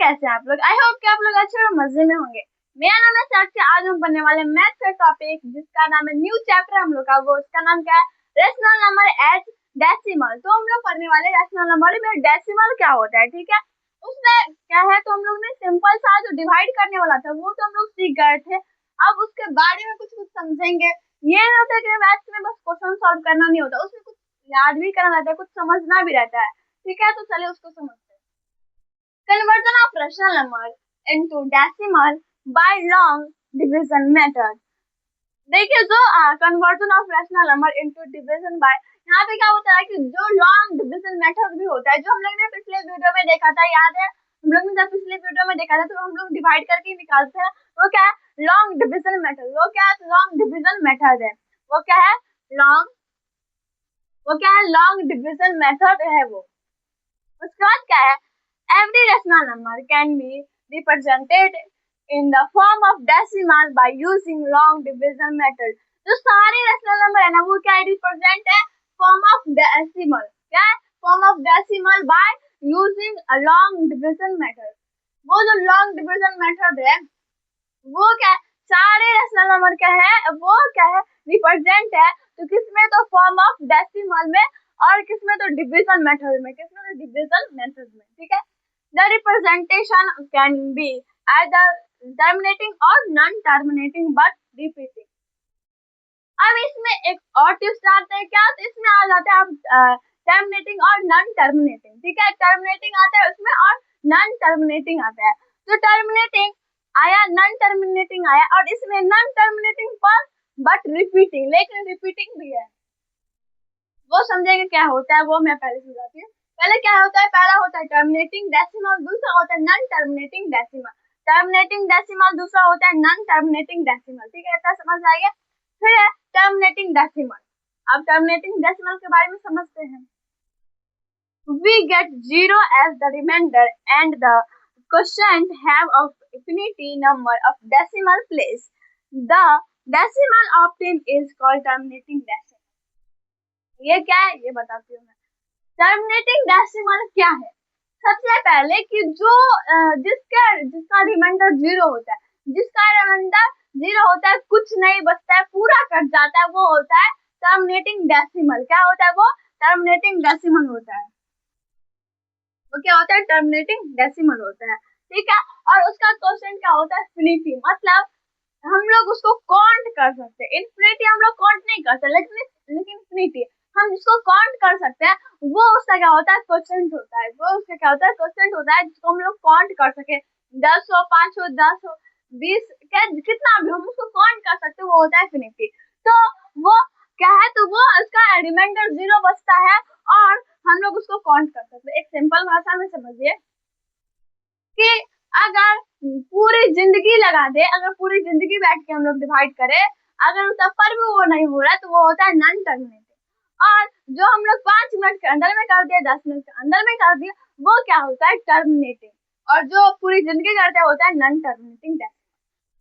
कैसे हैं आप लोग? आई होप कि आप लोग अच्छे और मजे में होंगे। मेरा नाम है साक्षी। आज हम पढ़ने वाले मैथ का टॉपिक जिसका नाम है न्यू चैप्टर हम लोग का, वो उसका नाम क्या है? Rational number as decimal. तो हम लोग पढ़ने वाले रेशनल नंबर में डेसिमल क्या होता है, ठीक है। उसमें क्या है, तो हम लोग ने सिंपल सा जो डिवाइड करने वाला था वो तो हम लोग सीख गए थे। अब उसके बारे में कुछ कुछ समझेंगे। ये नहीं होता कि मैथ्स में बस क्वेश्चन सॉल्व करना नहीं होता, उसमें कुछ याद भी करना रहता है, कुछ समझना भी रहता है, ठीक है। तो चलिए उसको समझते हैं। Conversion of rational number into decimal by long division method। देखिए जो conversion of rational number into division bye, यहाँ पे क्या होता है कि जो लॉन्ग डिवीजन मेथड भी होता है, जो हम लोग ने पिछले वीडियो में देखा था, याद है हम लोग ने जब पिछले वीडियो में देखा था तो हम लोग डिवाइड करके निकालते हैं, वो क्या है? Long division method. वो क्या है? लॉन्ग डिवीजन मेथड है। वो क्या है? लॉन्ग डिवीजन मेथड है वो। उसके बाद क्या है? Every rational number can be represented in the form of decimal by using long division method। जो सारे rational number है ना, वो क्या रिप्रेजेंट है? Form of decimal. क्या है? Form of decimal by using a long division method. वो जो लॉन्ग डिविजन मेथड है वो क्या है? सारे रेशनल नंबर क्या है? वो क्या है? रिप्रेजेंट है। तो किसमें? तो फॉर्म ऑफ डेसिमल में, और किसमें? तो डिविजन मेथड में। किसमें? तो डिविजन मेथड में, ठीक है। The representation can be either terminating or non-terminating but repeating। अब इसमें एक और ट्विस्ट आता है, क्या? तो इसमें आ जाता है आप टर्मिनेटिंग और नॉन टर्मिनेटिंग, ठीक है। टर्मिनेटिंग आता है उसमें और नॉन टर्मिनेटिंग आता है। तो टर्मिनेटिंग आया, नॉन टर्मिनेटिंग आया, और इसमें नॉन टर्मिनेटिंग पर बट रिपीटिंग, लेकिन रिपीटिंग भी है। वो समझेंगे क्या होता है, वो मैं पहले समझाती हूँ। पहले क्या होता है? पहला होता है टर्मिनेटिंग डेसिमल, दूसरा होता है non terminating decimal. Terminating decimal, दूसरा होता है नॉन टर्मिनेटिंग डेसिमल, ठीक है। इतना समझ आएगा। फिर है टर्मिनेटिंग डेसिमल। अब टर्मिनेटिंग डेसिमल के बारे में समझते हैं। We get 0 as the remainder and the quotient have of infinity number of decimal place. The decimal obtained is called terminating decimal। ये क्या है ये बताती हूँ मैं। टर्मिनेटिंग डेसिमल क्या है? सबसे पहले कि जो जिसका रिमाइंडर 0 होता है, जिसका रिमाइंडर 0 होता है, कुछ नहीं बचता है, पूरा कट जाता है, वो होता है टर्मिनेटिंग डेसिमल। क्या होता है वो? टर्मिनेटिंग डेसिमल होता है। वो क्या होता है? टर्मिनेटिंग डेसिमल होता है, ठीक है। और उसका क्वेश्चन क्या होता है? इन्फिनिटी। मतलब हम लोग उसको काउंट कर सकते हैं। इन्फिनिटी हम लोग काउंट नहीं कर सकते, लेकिन इन्फिनिटी हम जिसको काउंट कर सकते हैं, वो उसका क्या होता है? क्वोशंट होता है। वो उसका क्या होता है? क्वोशंट होता है, जिसको हम लोग काउंट कर सके। 10 हो, 5 हो, 10 हो, 20, कितना भी हम उसको काउंट कर सकते हैं, वो होता है इन्फिनिटी। तो वो क्या है? तो वो उसका रिमाइंडर 0 बचता है और हम लोग उसको काउंट कर सकते हैं। एक सिंपल भाषा में समझिए कि अगर पूरी जिंदगी लगा दे, अगर पूरी जिंदगी बैठ के हम लोग डिवाइड करें, अगर तब पर भी वो नहीं हो रहा है, तो वो होता है नॉन टर्मिनेटिंग। और जो हम लोग 5 मिनट के अंदर में कर दिया, 10 मिनट के अंदर में कर दिया, वो क्या होता है? टर्मिनेटिंग। और जो पूरी जिंदगी करते हैं होता है नॉन टर्मिनेटिंग।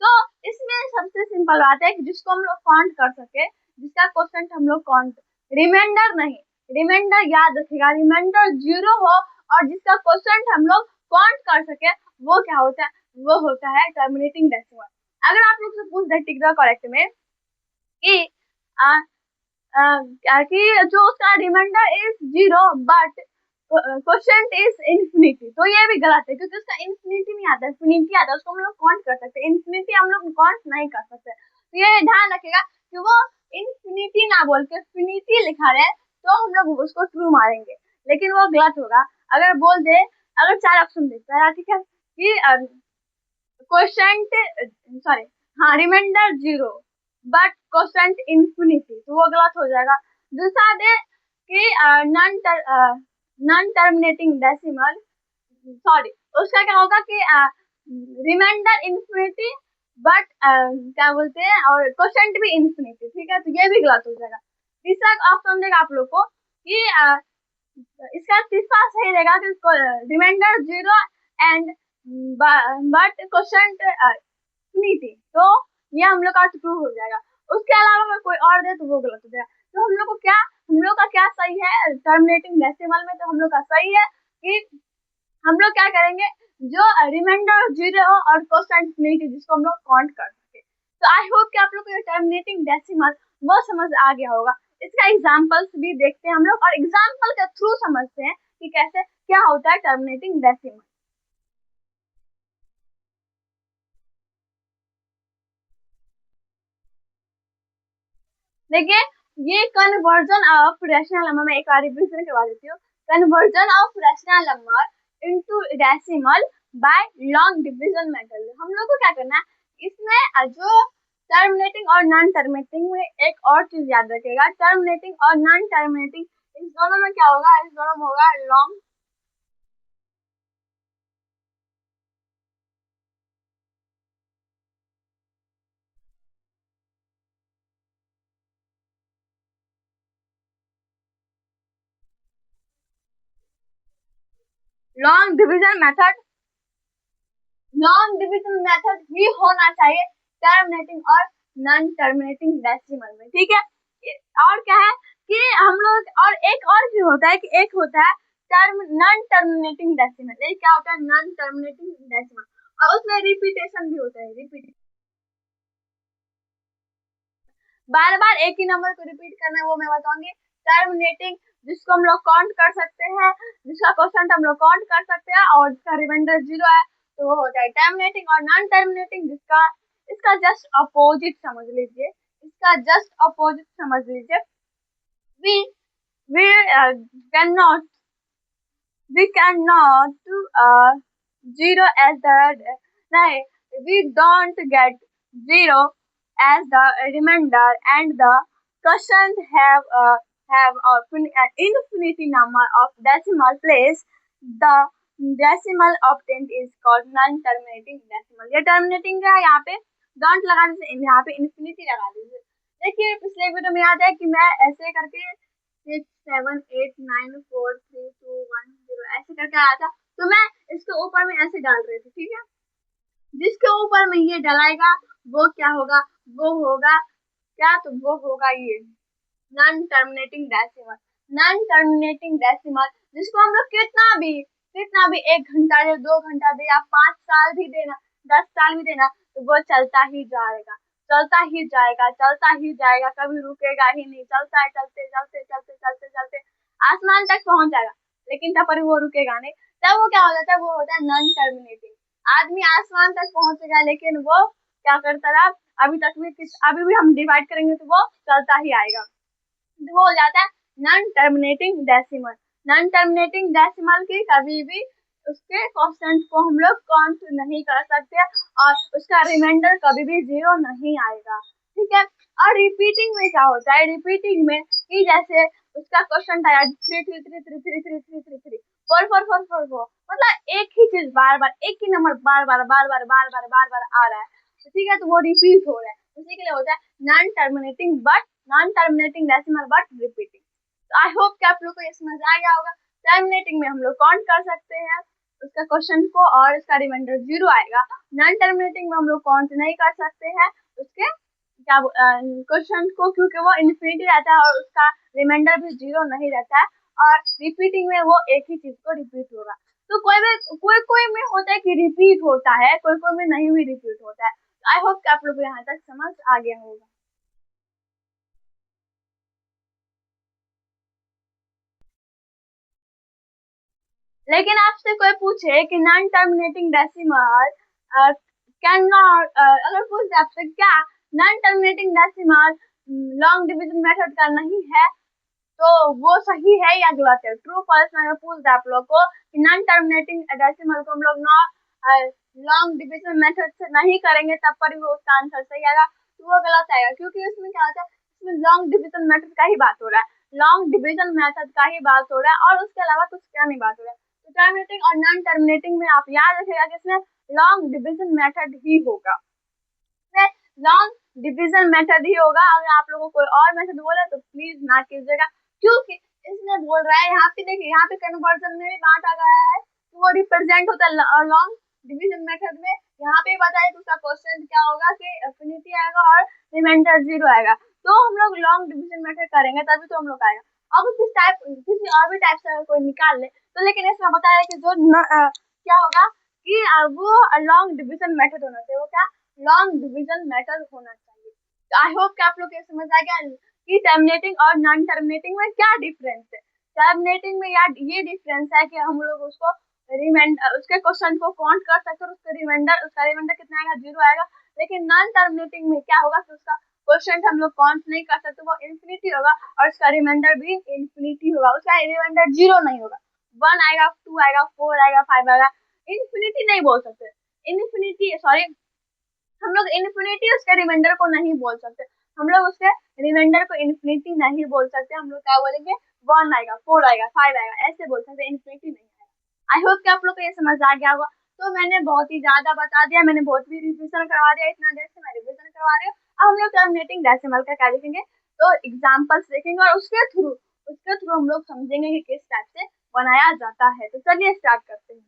तो इसमें सबसे सिंपल बात है कि जिसको हम लोग काउंट कर सके, जिसका क्वेश्चन हम लोग काउंट, रिमाइंडर नहीं, रिमाइंडर याद रखिएगा, रिमाइंडर 0 हो और जिसका क्वेश्चन हम लोग काउंट कर सके, वो क्या होता है? वो होता है टर्मिनेटिंग डेसिमल। अगर आप लोग से पूछ दे टिक द करेक्ट में कि कि जो उसका remainder is 0 but quotient is infinity, तो ये भी गलत है, क्योंकि उसका इन्फिनिटी नहीं आता, इन्फिनिटी आता है, उसको हम लोग काउंट कर सकते हैं। इन्फिनिटी हम लोग काउंट नहीं कर सकते। तो ये ध्यान रखिएगा कि वो इन्फिनिटी ना बोल के इन्फिनिटी लिखा रहे, तो हम लोग उसको ट्रू मारेंगे, लेकिन वो गलत होगा। अगर बोल दे, अगर 4 ऑप्शन देता है, ठीक है, कि क्वोशंट, सॉरी, हाँ, रिमाइंडर 0 बट क्वोशंट इन्फिनिटी, तो वो गलत हो जाएगा। दूसरा दे कि नॉन टर्मिनेटिंग डेसिमल, सॉरी, उसका क्या होगा कि रिमाइंडर इन्फिनिटी बट क्या बोलते हैं, और क्वोशंट भी इन्फिनिटी, ठीक है, तो ये भी गलत हो जाएगा। तीसरा ऑप्शन देगा आप लोग को कि इसका तीसरा सही रहेगा कि remainder 0 and but quotient infinity, तो ये हम लोग का ट्रू हो जाएगा। उसके अलावा अगर कोई और दे तो वो गलत हो जाएगा। तो हम लोग का क्या सही है टर्मिनेटिंग डेसिमल में? तो हम लोग का सही है कि हम लोग क्या करेंगे, जो रिमाइंडर जीरो और कोसाइन इन्फिनिटी जिसको हम लोग काउंट कर सके। तो आई होप कि आप लोग को ये टर्मिनेटिंग डेसिमल वो समझ आ गया होगा। इसका एग्जांपल्स भी देखते हैं हम लोग और एग्जांपल के थ्रू समझते हैं कि कैसे क्या होता है टर्मिनेटिंग डेसिमल। देखिए ये कन्वर्जन ऑफ रैशनल नंबर में एक बार रिविजन करवा देती हूँ। Conversion of rational number into decimal by long division method. हम लोग को क्या करना है इसमें जो टर्मिनेटिंग और नॉन टर्मिनेटिंग में एक और चीज याद रखिएगा, टर्मिनेटिंग और नॉन टर्मिनेटिंग इस दोनों में क्या होगा, इस दोनों में होगा long division method. Long division method ही होना चाहिए टर्मिनेटिंग और नॉन टर्मिनेटिंग डेसिमल में, ठीक है। और क्या है कि हम लोग और एक और भी होता है कि एक होता है नॉन टर्मिनेटिंग डेसिमल। एक क्या होता है नॉन टर्मिनेटिंग डेसिमल और उसमें रिपीटेशन भी होता है। रिपीट बार बार एक ही नंबर को रिपीट करना है वो मैं बताऊंगी। टर्मिनेटिंग जिसको हम लोग काउंट कर सकते हैं, जिसका क्वेश्चन हम लोग काउंट कर सकते हैं और जिसका रिमाइंडर जीरो है तो वो होता है टर्मिनेटिंग। और नॉन टर्मिनेटिंग जिसका इसका जस्ट अपोजिट समझ लीजिए, इसका जस्ट अपोजिट समझ लीजिए। we we cannot we cannot zero as the नहीं, we don't get zero as the remainder and the question have an infinity number of decimal place. The decimal obtained is called non-terminating decimal। ये terminating का है, यहाँ पे don't लगाने से यहाँ पे infinity लगा दीजिए। देखिए पिछले वीडियो में याद है कि मैं ऐसे करके 6 7 8 9 4 3 2 1 0 ऐसे करके आया था, तो मैं इसके ऊपर में ऐसे डाल रही थी, ठीक है। जिसके ऊपर में ये डलाएगा वो क्या होगा, वो होगा क्या, तो वो होगा ये non terminating decimal. Non terminating decimal जिसको हम लोग कितना भी 1 घंटा दे, 2 घंटा दे या 5 साल भी देना, 10 साल भी देना तो वो चलता ही जाएगा, चलता ही जाएगा, चलता ही जाएगा, कभी रुकेगा ही नहीं। चलता है चलते चलते चलते चलते चलते आसमान तक पहुंच जाएगा, लेकिन तब पर वो रुकेगा नहीं। तब वो क्या हो जाता है, वो होता है नॉन टर्मिनेटिंग। आदमी आसमान तक पहुंचेगा लेकिन वो क्या करता रहा, अभी भी हम डिवाइड करेंगे तो वो चलता ही आएगा, वो हो जाता है non terminating decimal. Non terminating decimal की कभी भी उसके कॉन्स्टेंट को हम लोग काउंट नहीं कर सकते और उसका रिमाइंडर कभी भी जीरो नहीं आएगा, ठीक है। और रिपीटिंग में क्या होता है, रिपीटिंग में कि जैसे उसका क्वेश्चन था 3 3 3 3 3 3 3 3 3 4 4 4 4 4, मतलब एक ही चीज बार बार, एक ही नंबर बार बार बार बार बार बार बार बार आ रहा है, ठीक है, तो वो रिपीट हो रहा है, उसी के लिए होता है non terminating but non terminating decimal but repeating. तो आई होप कि आप लोग को ये समझ आ गया होगा। टर्मिनेटिंग में हम लोग काउंट कर सकते हैं उसका क्वेश्चन को और उसका रिमाइंडर जीरो आएगा। नॉन टर्मिनेटिंग में हम लोग काउंट नहीं कर सकते हैं उसके क्या क्वेश्चन को, क्योंकि वो इन्फिनिटी रहता है और उसका रिमाइंडर भी जीरो नहीं रहता है। और रिपीटिंग में वो एक ही चीज को रिपीट होगा। तो कोई कोई में होता है कि रिपीट होता है, कोई कोई में नहीं भी रिपीट होता है। आई होप कि आप लोग को यहाँ तक समझ आ गया होगा। लेकिन आपसे कोई पूछे कि non terminating decimal can not, अगर पूछ आपसे क्या non terminating decimal long division method का नहीं है तो वो सही है या गलत है, ट्रू फॉल्स में पूछ दे आप लोग को कि नॉन टर्मिनेटिंग डेसिमल को हम लोग लॉन्ग डिवीजन मेथड से नहीं करेंगे तब पर भी वो उसका आंसर सही आएगा, तो वो गलत आएगा। क्योंकि इसमें क्या होता है, इसमें लॉन्ग डिवीजन मेथड का ही बात हो रहा है, लॉन्ग डिवीजन मेथड का ही बात हो रहा है और उसके अलावा कुछ क्या नहीं बात हो रहा है। तो टर्मिनेटिंग और नॉन टर्मिनेटिंग में आप याद रखिएगा कि इसमें लॉन्ग डिवीजन मेथड ही होगा, लॉन्ग डिवीजन मेथड ही होगा। अगर आप लोगों को कोई और मेथड बोले तो प्लीज ना कीजिएगा, क्योंकि इसमें बोल रहा है यहाँ पे, देखिए यहाँ पे कन्वर्जन में भी बांटा गया है तो वो रिप्रेजेंट होता है लॉन्ग डिवीजन मेथड में। यहाँ पे बताया कि उसका क्वेश्चन क्या होगा कि इन्फिनिटी आएगा और रिमाइंडर जीरो आएगा, तो हम लोग लॉन्ग डिवीजन मेथड करेंगे तभी तो हम लोग आएगा। अगर किसी और भी टाइप से कोई निकाल ले तो, लेकिन इसमें बताया कि जो क्या होगा कि वो लॉन्ग डिवीजन मेथड होना चाहिए। वो क्या, लॉन्ग डिवीजन मेथड होना चाहिए। तो आई होप कि आप लोग ये समझ आ गया कि टर्मिनेटिंग और नॉन टर्मिनेटिंग में क्या डिफरेंस है। टर्मिनेटिंग में यार ये डिफरेंस है कि हम लोग उसको रिमाइंडर, उसके क्वेश्चन को काउंट कर सकते हैं, उसका रिमाइंडर कितना आएगा, 0 आएगा। लेकिन नॉन टर्मिनेटिंग में क्या होगा कि उसका क्वेश्चन हम लोग काउंट नहीं कर सकते, वो इन्फिनिटी होगा और उसका रिमाइंडर भी इन्फिनिटी होगा। उसका रिमाइंडर 0 नहीं होगा, 1 आएगा, 2 आएगा, 4 आएगा, 5 आएगा। इन्फिनिटी नहीं बोल सकते, इन्फिनिटी सॉरी, हम लोग इन्फिनिटी उसके रिमाइंडर को नहीं बोल सकते। हम लोग उसके रिमाइंडर को इन्फिनिटी नहीं बोल सकते। हम लोग क्या बोलेंगे, 1 आएगा, 4 आएगा, 5 आएगा, ऐसे बोल सकते, इन्फिनिटी नहीं आएगा। आई होप कि आप लोग को ये समझ आ गया होगा। तो मैंने बहुत ही ज्यादा बता दिया, मैंने बहुत भी रिविजन करवा दिया, इतना देर से मैं रिविजन करवा रही हूँ। अब हम लोग टर्मिनेटिंग डेसिमल का क्या देखेंगे, तो एग्जाम्पल्स देखेंगे और उसके थ्रू हम लोग समझेंगे कि किस टाइप से बनाया जाता है। तो चलिए स्टार्ट करते हैं।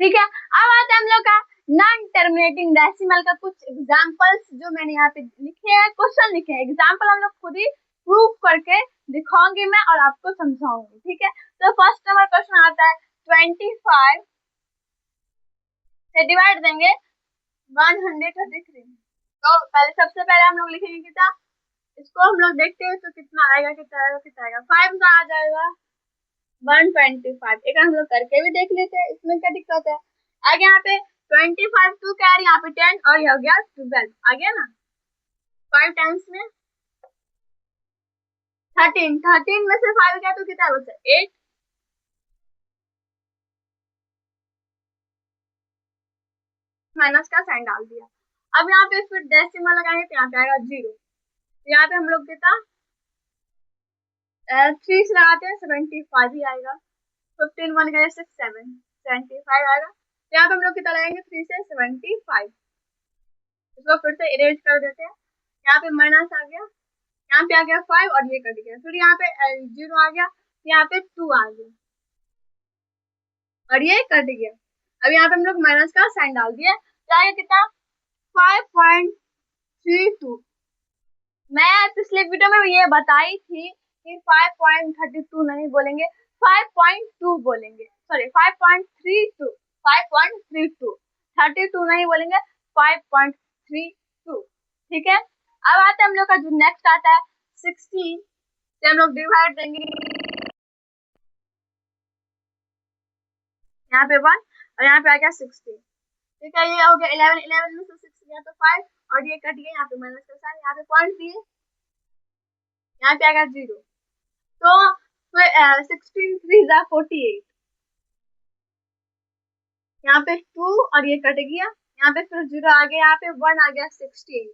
ठीक है, अब आता है हम लोग का नॉन टर्मिनेटिंग डेसिमल का कुछ एग्जांपल्स जो मैंने यहाँ पे लिखे हैं, क्वेश्चन लिखे हैं, एग्जांपल हम लोग खुद ही प्रूव करके दिखाऊंगी मैं और आपको समझाऊंगी। ठीक है, तो फर्स्ट नंबर क्वेश्चन आता है 25 से डिवाइड देंगे 133। तो पहले सबसे पहले हम लोग लिखेंगे कितना, इसको हम लोग देखते हैं तो कितना आएगा, कितना आएगा, कितना आएगा, 5 का आ जाएगा 125। एक हम लोग करके भी देख लेते हैं, इसमें क्या दिक्कत है। आगे यहाँ पे 25 2 कैरी, यहाँ पे 10 और ये हो गया 12, आ गया ना। 5 टाइम्स में 13 में से 5 गया तो कितना बचा, 8। माइनस का साइन डाल दिया। अब यहाँ पे फिर डेसिमल लगाएंगे तो यहाँ पे आएगा 0। यहाँ पे हम लोग कितना 3 से लगाते हैं 75 ही आएगा। 15 1 गए 6 7 75 आएगा। तो यहाँ पे हम लोग कितना लगाएंगे 3 से 75, इसको फिर से इरेज कर देते हैं। यहाँ पे माइनस आ गया, यहाँ पे आ गया 5 और ये कट गया, फिर यहाँ पे 0 आ गया, यहाँ पे 2 आ गया और ये कट गया। अब यहाँ पे हम लोग माइनस का साइन डाल दिया, तो आगे कितना 5.32। मैं पिछले वीडियो में ये बताई थी कि 5.32 नहीं बोलेंगे, 5.2 बोलेंगे, सॉरी 5.32, 5.32, 32 नहीं बोलेंगे, 5.32। ठीक है, अब आता है हम लोग का जो नेक्स्ट आता है 16 से हम लोग डिवाइड देंगे, यहाँ पे 1 और यहाँ पे आ गया 16। ठीक है, ये हो गया 11, 11 में से 6 गया तो 5 और ये कट गया, यहाँ पे माइनस का साइन, यहाँ पे पॉइंट दिए, यहाँ पे आ गया 0। तो 16 3 जा 48, यहाँ पे 2 और ये कट गया, यहाँ पे फिर 0 आ गया, यहाँ पे 1 आ गया 16,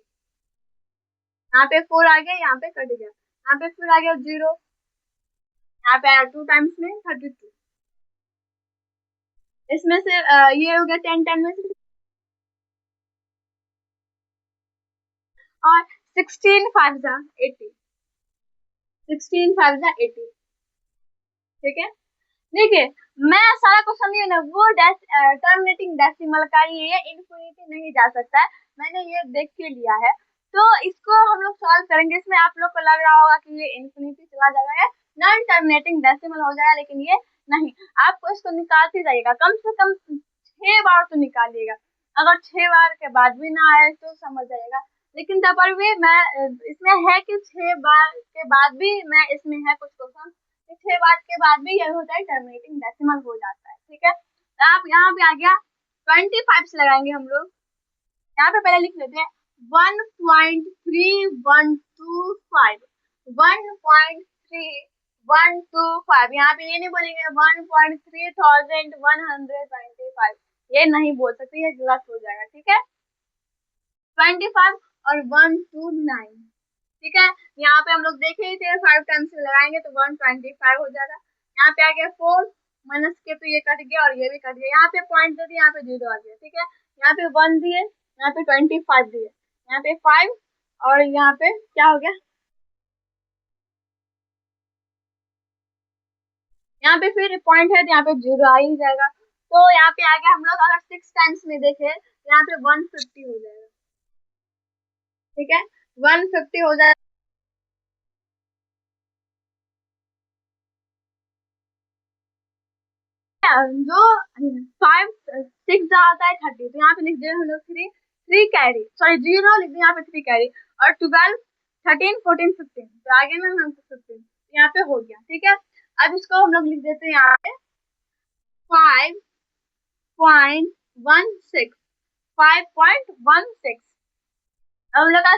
यहाँ पे 4 आ गया, यहाँ पे कट गया, यहाँ पे फिर आ गया 0, यहाँ पे आया 2 टाइम्स में 32। इसमें से ये हो गया 10 10 में से, और 16 5 जा 80, 16 5 जा 80। ठीक है, देखिए मैं सारा क्वेश्चन नहीं है ना, वो टर्मिनेटिंग डेसिमल का ही है, इनफिनिटी नहीं जा सकता है, मैंने ये देख के लिया है। तो इसको हम लोग सॉल्व करेंगे। इसमें आप लोग को लग रहा होगा कि ये इनफिनिटी चला जाएगा, नॉन टर्मिनेटिंग डेसिमल हो जाएगा, लेकिन ये नहीं। आपको इसको निकालते जाइएगा, कम से कम 6 बार तो निकालिएगा। अगर 6 बार के बाद भी ना आए तो समझ जाइएगा, लेकिन तब पर भी मैं इसमें है कि 6 बार के बाद भी मैं इसमें है कुछ क्वेश्चन 6 बार के बाद भी यह होता है, टर्मिनेटिंग डेसिमल हो जाता है। ठीक है, तो आप यहाँ पे आ गया 25 से लगाएंगे हम लोग, यहाँ पे पहले लिख लेते हैं 1.3125, 1.3125, यहाँ पे ये नहीं बोलेंगे 1.3125, ये नहीं बोल सकते, ये गलत हो जाएगा। ठीक है, 25 और 129। ठीक है, यहाँ पे हम लोग देखे ही थे 5 टाइम्स में लगाएंगे तो 125 हो जाएगा। यहाँ पे आ गया 4 माइनस के, तो ये कट गया और ये भी कट गया, यहाँ पे पॉइंट दे दिए, यहाँ पे 0 आ गया। ठीक है, यहाँ पे 1 दिए, यहाँ पे 25 दिए, यहाँ पे 5 और यहाँ पे क्या हो गया, यहाँ पे फिर पॉइंट है तो यहाँ पे 0 आ ही जाएगा। तो यहाँ पे आ गया हम लोग अगर 6 टाइम्स में देखे यहाँ पे 150 हो जाएगा। ठीक है, 150 हो जाएगा। जो 5 6 आता है 30, तो यहाँ पे लिख दिया हम लोग 3 कैरी, सॉरी 0 लिख दिया यहाँ पे 3 कैरी, और 12 13 14 15, तो आगे में हम 15 यहाँ पे हो गया। ठीक है, अब इसको हम लोग लिख देते हैं यहाँ पे 5.16 5.16। अब हम लोग का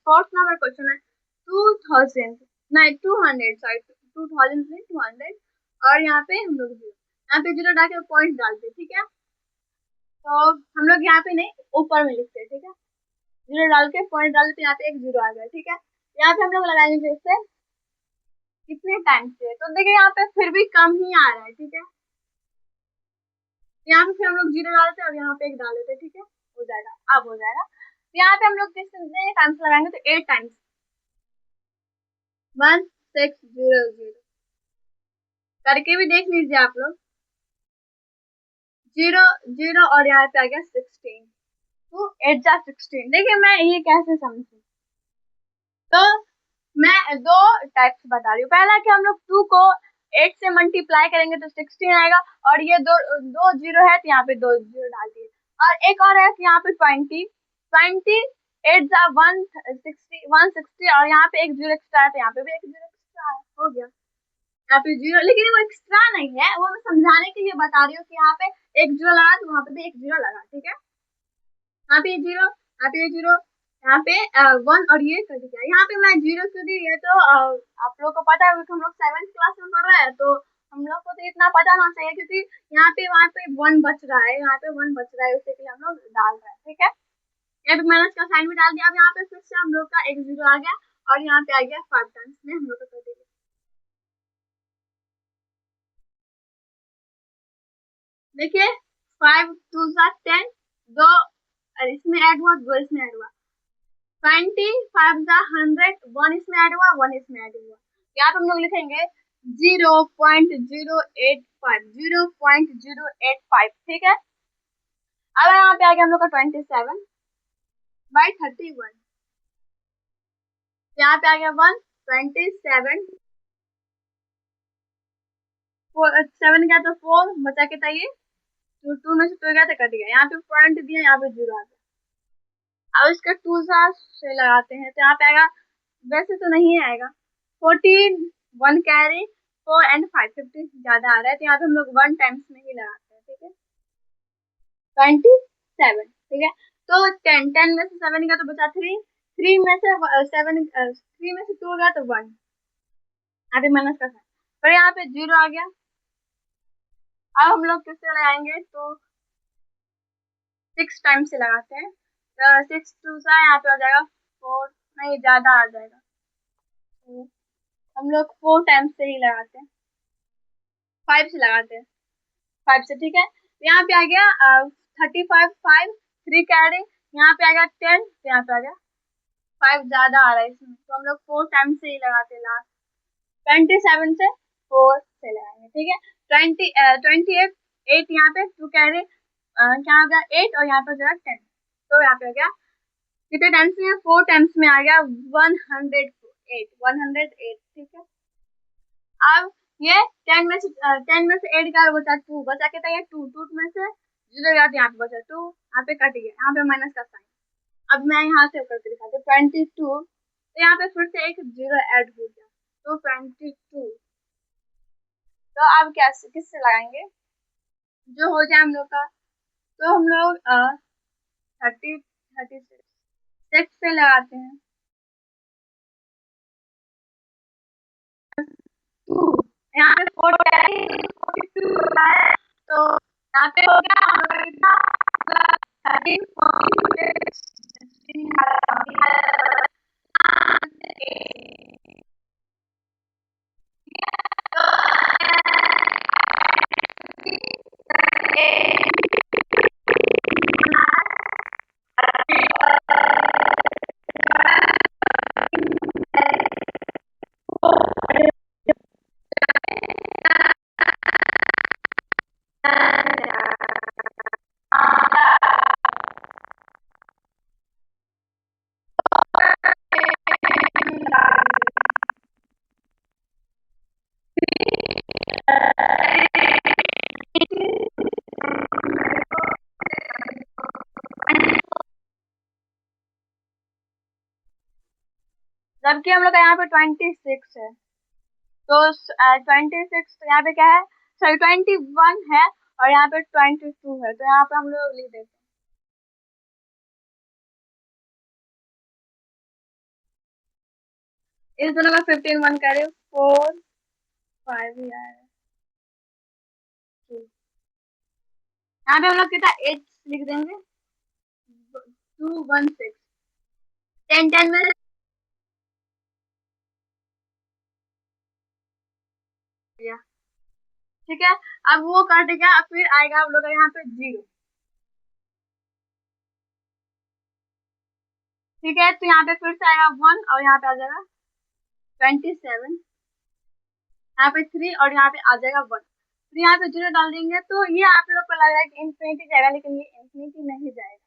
फोर्थ नंबर क्वेश्चन है 2000 नहीं 200, सॉरी 2000 नहीं 200, और यहाँ पे हम लोग यहाँ पे 0 डाल के पॉइंट डालते, ठीक है, तो हम लोग यहाँ पे नहीं ऊपर में लिखते हैं, ठीक है, 0 डाल के पॉइंट डालते, तो यहाँ पे एक 0 आ गया। ठीक है, यहाँ पे हम लोग लगाएंगे फिर से कितने टाइम से, तो देखिए यहाँ पे फिर भी कम ही आ रहा है। ठीक है, यहाँ पे फिर हम लोग 0 डालते हैं और यहाँ पे एक डाल देते हैं, ठीक है, हो जाएगा, अब हो जाएगा। यहाँ पे हम लोग कितने टाइम्स लगाएंगे, तो 8 टाइम्स 1600 करके भी देख लीजिए आप लोग, 0 0 और यहाँ पे आ गया 16, तो 8 जा 16। देखिए मैं ये कैसे समझू, तो मैं दो टाइप्स बता रही हूँ। पहला कि हम लोग 2 को 8 से मल्टीप्लाई करेंगे तो 16 आएगा, और ये दो दो 0 है तो यहाँ पे 2 0 डाल दिए। और एक और है कि यहाँ पे 20 8 जा 160 और यहाँ पे एक 0 एक्स्ट्रा है, तो यहाँ पे भी एक 0 एक्स्ट्रा है, हो गया यहाँ पे 0, लेकिन वो एक्स्ट्रा नहीं है, वो मैं समझाने के लिए बता रही हूँ कि यहाँ पे एक 0 लगा तो वहाँ पे भी एक 0 लगा। ठीक है, यहाँ पे 0, यहाँ पे 0, यहाँ पे 1 और ये कट गया। यहाँ पे मैं 0 क्यों दी है, तो आप लोग को पता है कि हम लोग 7th क्लास में पढ़ रहे हैं, तो हम लोग को तो इतना पता होना चाहिए, क्योंकि यहाँ पे वहाँ पे 1 बच रहा है, यहाँ पे 1 बच रहा है, उसी के लिए हम लोग डाल रहे हैं। ठीक है, यहाँ पे माइनस का साइन भी डाल दिया। अब यहाँ पे फिर से हम लोग का एक 0 आ गया, और यहाँ पे आ गया 5 टाइम्स में हम लोग का कर दिया। देखिए 5 2 10, 2 इसमें ऐड हुआ, 2 इसमें ऐड हुआ, 20 5 100, 1 इसमें ऐड हुआ, 1 इसमें ऐड हुआ। यहाँ पे हम लोग लिखेंगे 0.085 0.085। ठीक है, अब यहाँ पे आ गया हम लोग का 27/31, यहाँ पे आ गया 127, 7 गया तो 4 बचा के था, ये 2 में से 2 गया तो कट गया, यहाँ पे पॉइंट दिया, यहाँ पे 0 आ गया। अब इसका 2 से लगाते हैं, तो यहाँ पे आएगा, वैसे तो नहीं आएगा, 14 1 कैरी 4 एंड 5 50 ज्यादा आ रहा है, तो यहाँ पे हम लोग 1 टाइम्स में ही लगाते हैं। ठीक है, 27। ठीक है, तो 10 में से 7 का तो बचा 3, 3 में से 7 3 में से 2 गया तो 1, यहाँ पे माइनस का साइन, पर यहाँ पे 0 आ गया। अब हम लोग किससे लगाएंगे, तो 6 टाइम्स से लगाते हैं, तो 6 2 सा यहाँ पे आ जाएगा 4, नहीं ज्यादा आ जाएगा, तो हम लोग 4 टाइम्स से ही लगाते हैं, 5 से लगाते हैं, 5 से। ठीक है, यहाँ पे आ गया 35 5 3 कैरी, यहाँ पे आ गया 10, तो यहाँ पे आ गया 5 ज्यादा आ रहा है इसमें, तो हम लोग 4 टाइम्स से ही लगाते हैं लास्ट, 27 से 4 से लगाएंगे। ठीक है, 28 8 यहाँ पे 2 कैरी, क्या आ गया 8, और यहाँ पे जो है 10, तो यहाँ पे आ गया कितने टाइम्स में, 4 टाइम्स में आ गया 108। ठीक है, अब ये 10 में से 8 का बचा 2, बचा के था ये 2 2 में से 0 गया तो यहाँ पे बचा 2, यहाँ पे कट गया, यहाँ पे माइनस का साइन। अब मैं यहाँ से करके दिखाती हूँ 22, तो यहाँ पे फिर से एक 0 ऐड हो गया, तो 22। तो अब क्या किससे लगाएंगे, जो हो जाए हम लोग का, तो हम लोग 36 से लगाते हैं, यहाँ पे 4 42 होता है, तो यहाँ पे हो गया हम लोग का कितना 13 14 जबकि हम लोग का यहाँ पे 26 है, तो 26, तो यहाँ पे क्या है, सॉरी 21 है, और यहाँ पे 22 है, तो यहाँ पे हम लोग लिख देते हैं। इस दोनों का 15 1 करे 4 5 ही आएगा। यहाँ पे हम लोग कितना 8 लिख देंगे, 2 1 6, 10 10 में दिया। ठीक है, अब वो कट गया, फिर आएगा हम लोग का यहाँ पे 0। ठीक है, तो यहाँ पे फिर से आएगा 1, और यहाँ पे आ जाएगा 27, यहाँ पे 3, और यहाँ पे आ जाएगा 1। तो यहाँ पे 0 डाल देंगे, तो ये आप लोग को लग रहा है कि इंफिनिटी जाएगा, लेकिन ये इंफिनिटी नहीं जाएगा।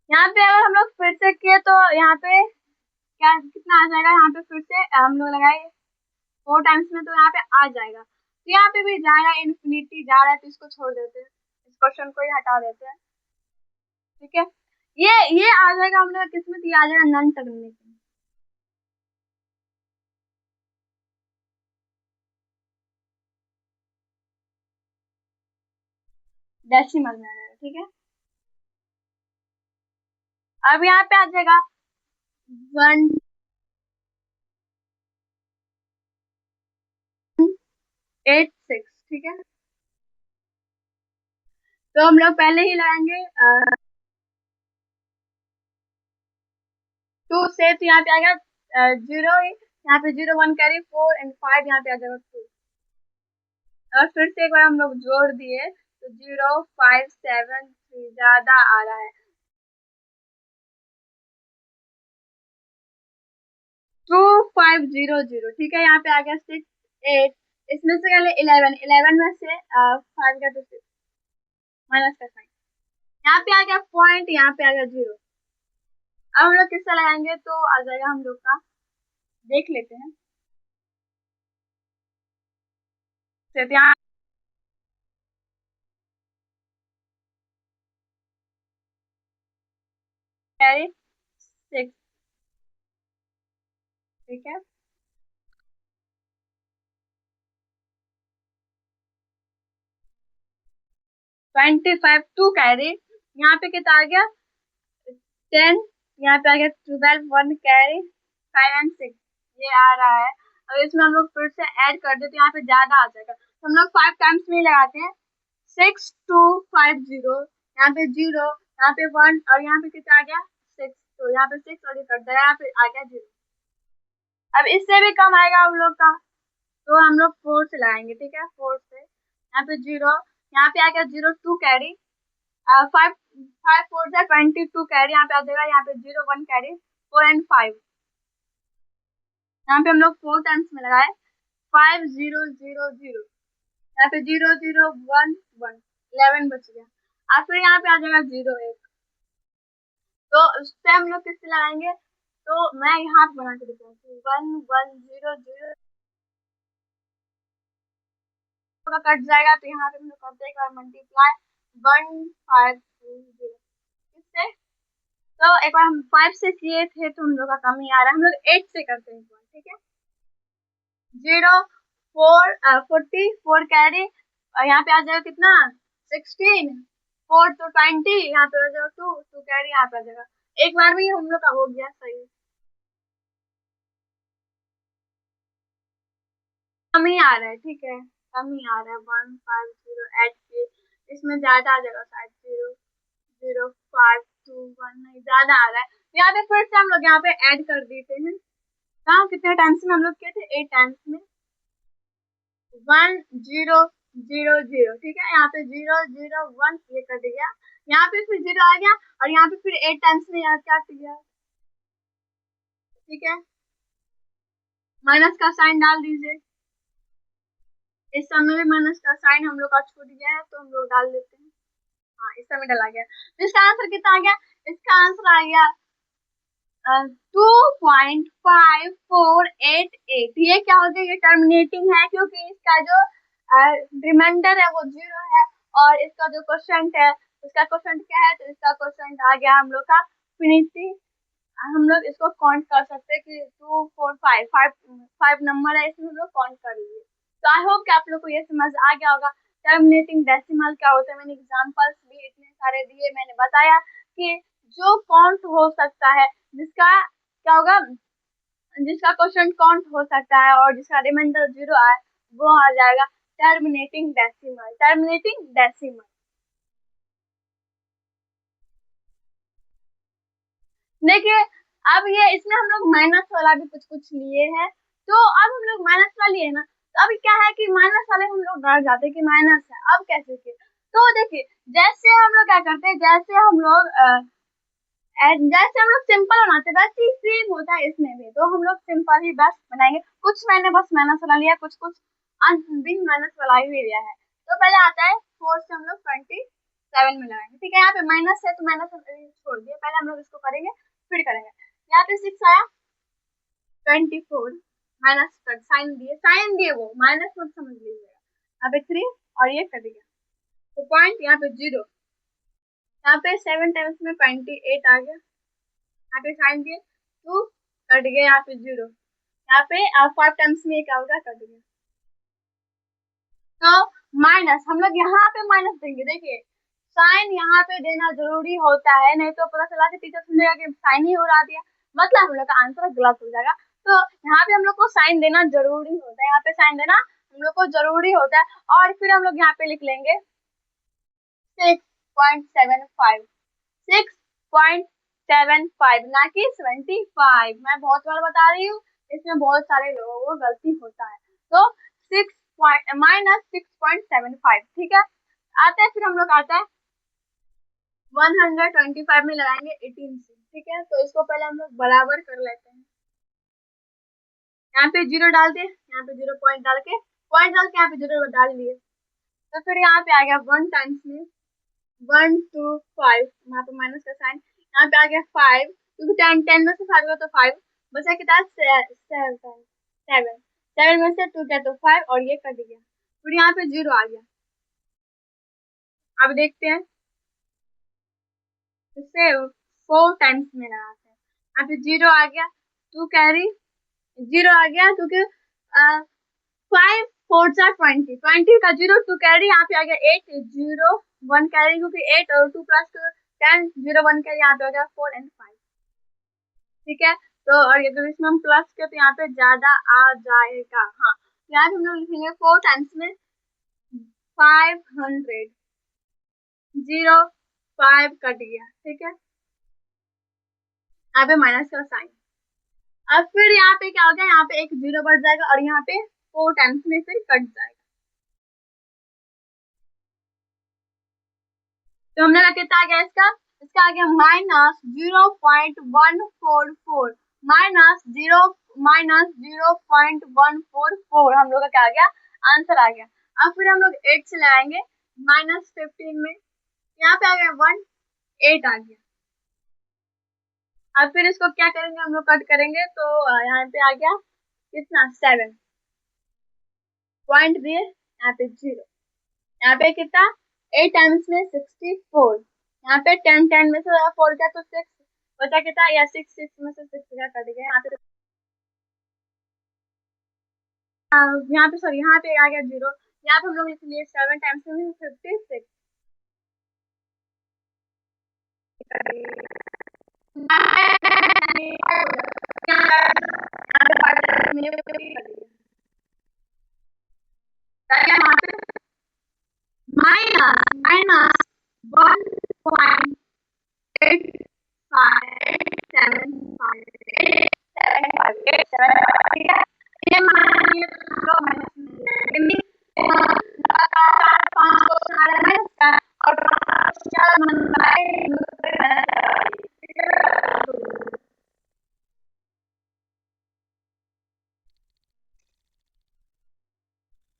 यहाँ पे अगर हम लोग फिर से किए तो यहाँ पे क्या कितना आ जाएगा, यहाँ पे फिर से हम लोग लगाए 4 टाइम्स में, तो यहाँ पे आ जाएगा। तो यहाँ पे भी जाएगा, इंफिनिटी जा रहा है, तो इसको छोड़ देते हैं, इस क्वेश्चन को ही हटा देते हैं। ठीक है, ये आ जाएगा हम लोग किसमें, ये आ जाएगा नन टर्मिनेशन। डेसिमल में आ जाएगा। ठीक है, अब यहाँ पे आ जाएगा 186। ठीक है, तो हम लोग पहले ही लगाएंगे 2 से, तो यहाँ पे आएगा 0, यहाँ पे 0 1 कैरी 4 एंड 5, यहाँ पे आ जाएगा 2। और फिर से एक बार हम लोग जोड़ दिए, तो 0 5 7 3 ज्यादा आ रहा है, 2 5 0 0। ठीक है, यहाँ पे आ गया 6 8, इसमें से पहले 11 11 में से 5 का, तो 6 माइनस का साइन, यहाँ पे आ गया पॉइंट, यहाँ पे आ गया 0। अब हम लोग किससे लगाएंगे, तो आ जाएगा हम लोग का, देख लेते हैं। तो यहाँ कैरी 6। ठीक है, 25 2 कैरी, यहाँ पे कितना आ गया 10, यहाँ पे आ गया 12 1 कैरी 5 एंड 6, ये आ रहा है। अब इसमें हम लोग फिर से ऐड कर देते हैं, यहाँ पे ज्यादा आ जाएगा, तो हम लोग 5 टाइम्स में ही लगाते हैं, 6 2 5 0, यहाँ पे 0, यहाँ पे 1, और यहाँ पे कितना आ गया 6, तो यहाँ पे 6 और ये कट जाएगा, यहाँ पे आ गया 0। अब इससे भी कम आएगा हम लोग का, तो हम लोग 4 से लगाएंगे। ठीक है, 4 से यहाँ पे 0, यहाँ पे आ गया 0 2 कैरी 5 5 4 से 22 कैरी, यहाँ पे आ जाएगा, यहाँ पे 0 1 कैरी 4 एंड 5, यहाँ पे हम लोग 4 टाइम्स में लगाए 5 0 0 0, यहाँ पे 0 0 1 1, 11 बच गया, और फिर यहाँ पे आ जाएगा 0 1। तो उस पे हम लोग किससे लगाएंगे, तो मैं यहाँ पे बना के दिखाऊंगी 1 1 0 0 का कट जाएगा, तो यहाँ पे हम लोग करते हैं एक बार मल्टीप्लाई 1 5 2 0 इससे। तो एक बार हम 5 से किए थे, तो हम लोग का कम ही आ रहा है, हम लोग 8 से करते हैं एक बार। ठीक है, 0 4 40 4 कैरी, और यहाँ पे आ जाएगा कितना 16 4 तो 20, यहाँ पे आ जाएगा 2 2 कैरी, यहाँ पे आ जाएगा, एक बार में हम लोग का हो गया सही, कम ही आ रहा है। ठीक है, कम ही आ रहा है, 1 5 0 ऐड किए, इसमें ज्यादा आ जाएगा शायद 0 0 5 2 1, नहीं ज्यादा आ रहा है, तो यहाँ पे फिर से हम लोग यहाँ पे ऐड कर देते हैं। कहाँ कितने टाइम्स में हम लोग किए थे, 8 टाइम्स में, 1 0 0 0। ठीक है, यहाँ पे 0 0 1 ये कट गया, यहाँ पे फिर 0 आ गया, और यहाँ पे फिर 8 टाइम्स में यहाँ क्या किया। ठीक है, माइनस का साइन डाल दीजिए, इस समय भी माइनस का साइन हम लोग का छूट गया है, तो हम लोग डाल देते हैं। हाँ, इस समय डाला गया, तो इसका आंसर कितना आ गया, इसका आंसर आ गया 2.5488। ये क्या हो गया, ये टर्मिनेटिंग है, क्योंकि इसका जो रिमाइंडर है वो 0 है, और इसका जो क्वेश्चन है उसका क्वेश्चन क्या है, तो इसका क्वेश्चन आ गया हम लोग का इंफिनिटी हम लोग इसको काउंट कर सकते हैं कि 2 4 5 नंबर है, इसमें हम लोग काउंट कर लिए। तो आई होप कि आप लोग को ये समझ आ गया होगा टर्मिनेटिंग डेसिमल क्या होता है। मैंने एग्जांपल्स भी इतने सारे दिए, मैंने बताया कि जो काउंट हो सकता है, जिसका क्या होगा, जिसका क्वेश्चन काउंट हो सकता है और जिसका रिमाइंडर 0 आए, वो आ जाएगा टर्मिनेटिंग डेसिमल। टर्मिनेटिंग डेसिमल देखिए, अब ये इसमें हम लोग माइनस वाला भी कुछ कुछ लिए हैं। तो अब हम लोग माइनस वाला लिए ना, तो अभी क्या है कि माइनस वाले हम लोग डर जाते हैं कि माइनस है, अब कैसे किए। तो देखिए, जैसे हम लोग क्या करते हैं, जैसे हम लोग सिंपल बनाते हैं वैसे ही सेम होता है इसमें भी। तो हम लोग सिंपल ही बस बनाएंगे। कुछ मैंने बस माइनस वाला लिया, कुछ कुछ बिन माइनस वाला ही लिया है। तो पहले आता है 4 से हम लोग 27 में लगाएंगे। ठीक है, यहाँ पे माइनस है तो माइनस छोड़ दिए, पहले हम लोग इसको करेंगे फिर करेंगे। यहाँ पे 6 आया, 24 माइनस कर साइन दिए वो माइनस मत समझ लीजिएगा। यहाँ पे 3 और ये कट गया, तो पॉइंट यहाँ पे 0। यहाँ पे 7 टाइम्स में 28 आ गया, यहाँ पे साइन दिए 2 कट गया, यहाँ पे 0। यहाँ पे 5 टाइम्स में क्या होगा, कट गया। तो माइनस हम लोग यहाँ पे माइनस देंगे। देखिए, साइन यहाँ पे देना जरूरी होता है, नहीं तो पता चला कि टीचर समझेगा कि साइन ही उड़ा दिया, मतलब हम लोग का आंसर गलत हो जाएगा। तो यहाँ पे हम लोग को साइन देना जरूरी होता है, यहाँ पे साइन देना हम लोग को जरूरी होता है। और फिर हम लोग यहाँ पे लिख लेंगे 6.75, 6.75 ना कि 75। मैं बहुत बार बता रही हूँ, इसमें बहुत सारे लोगों को गलती होता है। तो 6 माइनस 6.75, ठीक है। आता है, फिर हम लोग आता है 125 में लगाएंगे 18 से। ठीक है, तो इसको पहले हम लोग बराबर कर लेते हैं। यहाँ पे 0 डाल दे, यहाँ पे 0 पॉइंट डाल के यहाँ पे 0 डाल दिए। तो फिर यहाँ पे आ गया 1 टाइम्स में 1 2 5, यहाँ पे माइनस का साइन, यहाँ पे आ गया 5, क्योंकि 10 में से 5 गया तो 5 बचा, कितना 7 में से 2 गया तो 5 और ये कट गया, फिर यहाँ पे 0 आ गया। अब देखते हैं, इससे 4 टाइम्स में लगाते हैं। यहाँ पे 0 आ गया, 2 कैरी 0 आ गया, क्योंकि 5 4 जा 20 का 0 2 कैरी, यहाँ पे आ गया 8 0 1 कैरी, क्योंकि 8 और 2 प्लस 2 10 0 1 कैरी, यहाँ पे आ गया 4 और 5। ठीक है, तो और अगर इसमें हम प्लस के तो यहाँ पे ज्यादा आ जाएगा। हाँ, यहाँ पे हम लोग लिखेंगे 4 टाइम्स में 500, 0 5 कट गया। ठीक है, यहाँ पे माइनस का साइन। अब फिर यहाँ पे क्या हो गया, यहाँ पे एक 0 बढ़ जाएगा और यहाँ पे 4 टाइम्स में फिर कट जाएगा। तो हमने का कितना आ गया, इसका आ गया माइनस 0.144, -0.144 हम लोग का क्या आ गया, आंसर आ गया। अब फिर हम लोग 8 से लगाएंगे -15 में, यहाँ पे आ गया 1 8 आ गया। अब फिर इसको क्या करेंगे, हम लोग कट करेंगे, तो यहाँ पे आ गया कितना 7 पॉइंट दिए, यहाँ पे 0, यहाँ पे कितना 8 टाइम्स में 64, यहाँ पे 10 में से 4 गया तो 6 बचा, कितना या 6 6 में से 6 गया कट गया। यहाँ पे सॉरी, यहाँ पे आ गया 0, यहाँ पे हम लोग लिख लिए 7 टाइम्स में 56, माइनस माइनस 1.8575 ठीक है। ये मान लिए हम लोग लगातार 5 क्वेश्चन आ रहा है इसका, और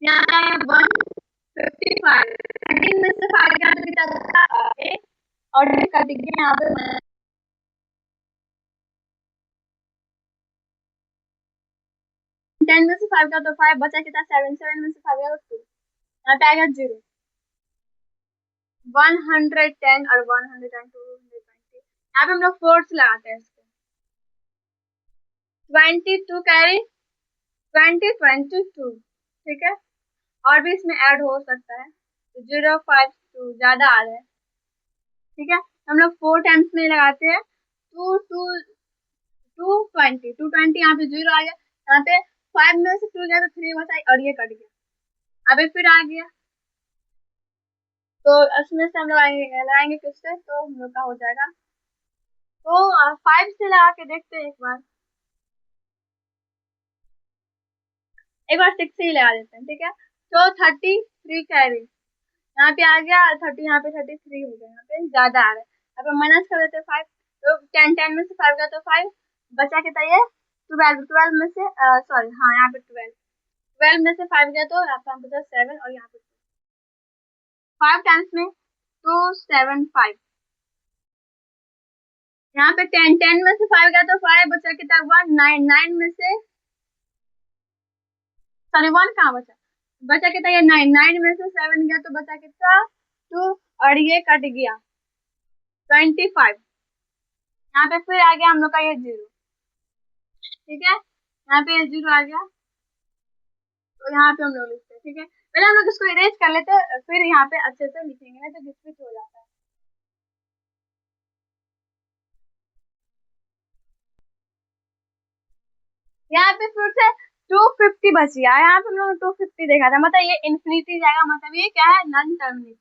यहाँ 155 13 में से 5 गया तो कितना बचा, 8 और कट गया यहाँ पे 10 में से 5 का तो 5 बचा, कितना 7 7 में से 5 गया तो 2, यहाँ पे आएगा 0 110 और 120, यहाँ पे हम लोग फोर्स लगाते हैं इसको 22 कैरी 22 ठीक है, और भी इसमें ऐड हो सकता है, तो 052 ज्यादा आ रहा है, ठीक है। हम लोग 4 टाइम्स में लगाते हैं, 220 यहाँ पे 0 आ गया, यहाँ पे 5 में से 2 गया तो 3 बचा और ये कट गया, अभी फिर आ गया, तो इसमें से हम लोग लगाएंगे किससे, तो हम लोग का हो जाएगा, तो 5 से लगा के देखते हैं एक बार 6 से ही लगा देते हैं, ठीक है। तो 33 कैरी यहाँ पे आ गया, 30 यहाँ पे 33 हो गया, यहाँ पे ज्यादा आ रहा है, यहाँ पे माइनस कर देते हैं 5, तो 10 में से 5 गया तो 5 बचा के था, ये 12 में से सॉरी हाँ यहाँ पे 12 में से 5 गया तो यहाँ पे बचा 7, और यहाँ पे 5 टाइम्स में 275, यहाँ पे 10 में से 5 गया तो 5 बचा के था 1, 9 में से सॉरी 1 कहाँ बचा, बचा के था ये 9 में से 7 गया तो बचा के था 2, और ये कट गया 25, यहाँ पे फिर आ गया हम लोग का ये 0, ठीक है, यहाँ पे ये 0 आ गया, तो यहाँ पे हम लोग लिखते हैं, ठीक है। पहले हम लोग इसको इरेज कर लेते हैं, फिर यहाँ पे अच्छे से लिखेंगे, ना तो डिस्प्यूट हो जाता है। यहाँ पे फिर से 250 बच गया, यहाँ पे हम लोग 250 देखा था, मतलब ये इन्फिनिटी जाएगा, मतलब ये क्या है, नॉन टर्मिनेटिंग।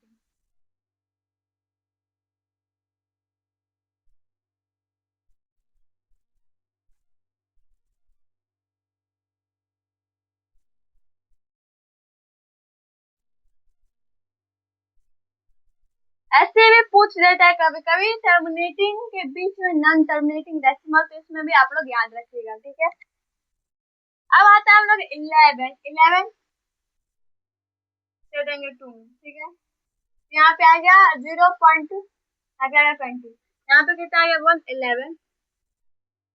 ऐसे भी पूछ लेता है कभी कभी, टर्मिनेटिंग के बीच में नॉन टर्मिनेटिंग डेसिमल, तो इसमें भी आप लोग याद रखिएगा, ठीक है। अब आता है हम लोग 11 से देंगे 2, ठीक है, यहाँ पे आ गया 0. आ गया 20, यहाँ पे कितना आ गया 11,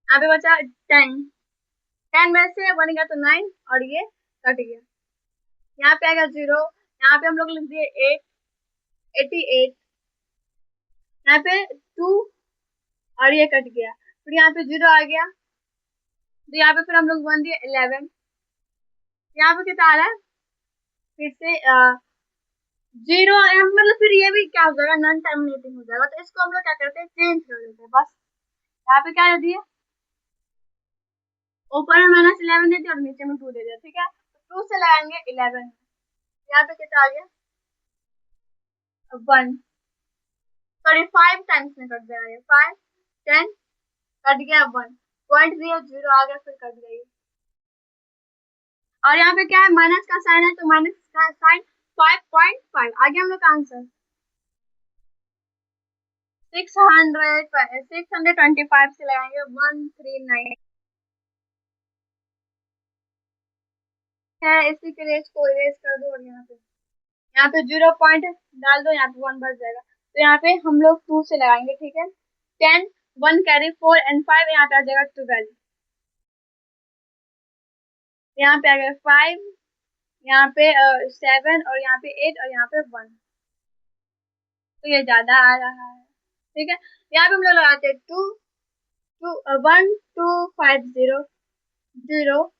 यहाँ पे बचा 10 में से 1 गया तो 9, और ये कट गया, यहाँ पे आ गया 0, यहाँ पे हम लोग लिख दिए 88, यहाँ पे 2, और ये कट गया, फिर यहाँ पे 0 आ गया, तो यहाँ पे फिर हम लोग 1 दिए 11, यहाँ पे कितना आ रहा है फिर से 0, मतलब फिर ये भी क्या हो जाएगा, नॉन टर्मिनेटिंग हो जाएगा, तो इसको हम लोग क्या करते हैं, चेंज कर देते हैं बस। यहाँ पे क्या दे दिया, ऊपर में -11 दे दिया और नीचे में 2 दे दिया, ठीक है, तो 2 से लगाएंगे 11, यहाँ पे कितना आ गया 1, सॉरी 5 टाइम्स में कट जाएगा, ये 5 10 कट गया 1, पॉइंट दिया 0 आ गया, फिर कट गई, और यहाँ पे क्या है, माइनस का साइन है, तो माइनस का साइन 5.5 आ गया हम लोग का आंसर, 625 से लगाएंगे 139 है, इसी के लिए इसको इरेज कर दो, और यहाँ पे 0 पॉइंट डाल दो, यहाँ पे 1 बढ़ जाएगा, तो यहाँ पे हम लोग 2 से लगाएंगे, ठीक है, 10 1 कैरी 4 एंड 5, यहाँ पे आ जाएगा 12, यहाँ पे आ गया 5, यहाँ पे 7, और यहाँ पे 8, और यहाँ पे 1, तो ये ज्यादा आ रहा है, ठीक है। यहाँ पे हम लोग लगाते हैं 1250 0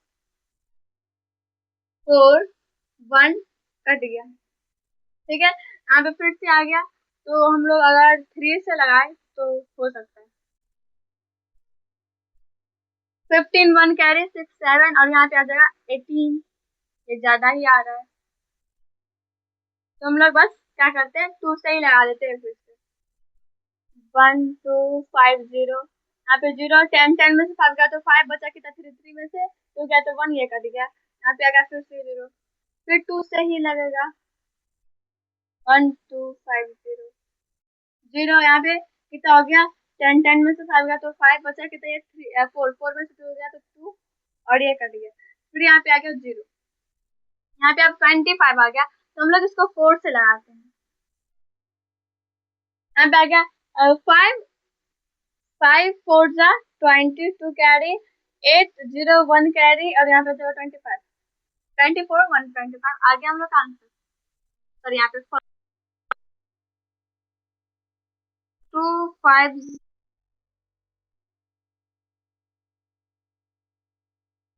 4 1 कट गया, ठीक है, यहाँ पे फिर से आ गया, तो हम लोग अगर 3 से लगाए तो हो सकता है 15 1 कैरी 6 7, और यहाँ पे आ जाएगा 18, ये ज्यादा ही आ रहा है, तो हम लोग बस क्या करते हैं 2 से ही लगा देते हैं, फिर से 1250, यहाँ पे 0 10 में से 5 गया तो 5 बचा कि 3 में से 2 गया तो 1, ये कट गया, यहाँ पे आ गया फिर से 0, फिर 2 से ही लगेगा 1250 0, यहाँ पे कितना हो गया 10 में से 5 गया तो 5 बचा कितना, ये 4 में से 2 गया तो 2, और ये कट गया, फिर यहाँ पे आ गया 0, यहाँ पे अब 25 आ गया, तो हम लोग इसको 4 से लगाते हैं, यहाँ पे आ गया 5 5 4 जा 22 कैरी 8 0 1 कैरी, और यहाँ पे 25 24 125 आ गया हम लोग का आंसर, और यहाँ पे 2 5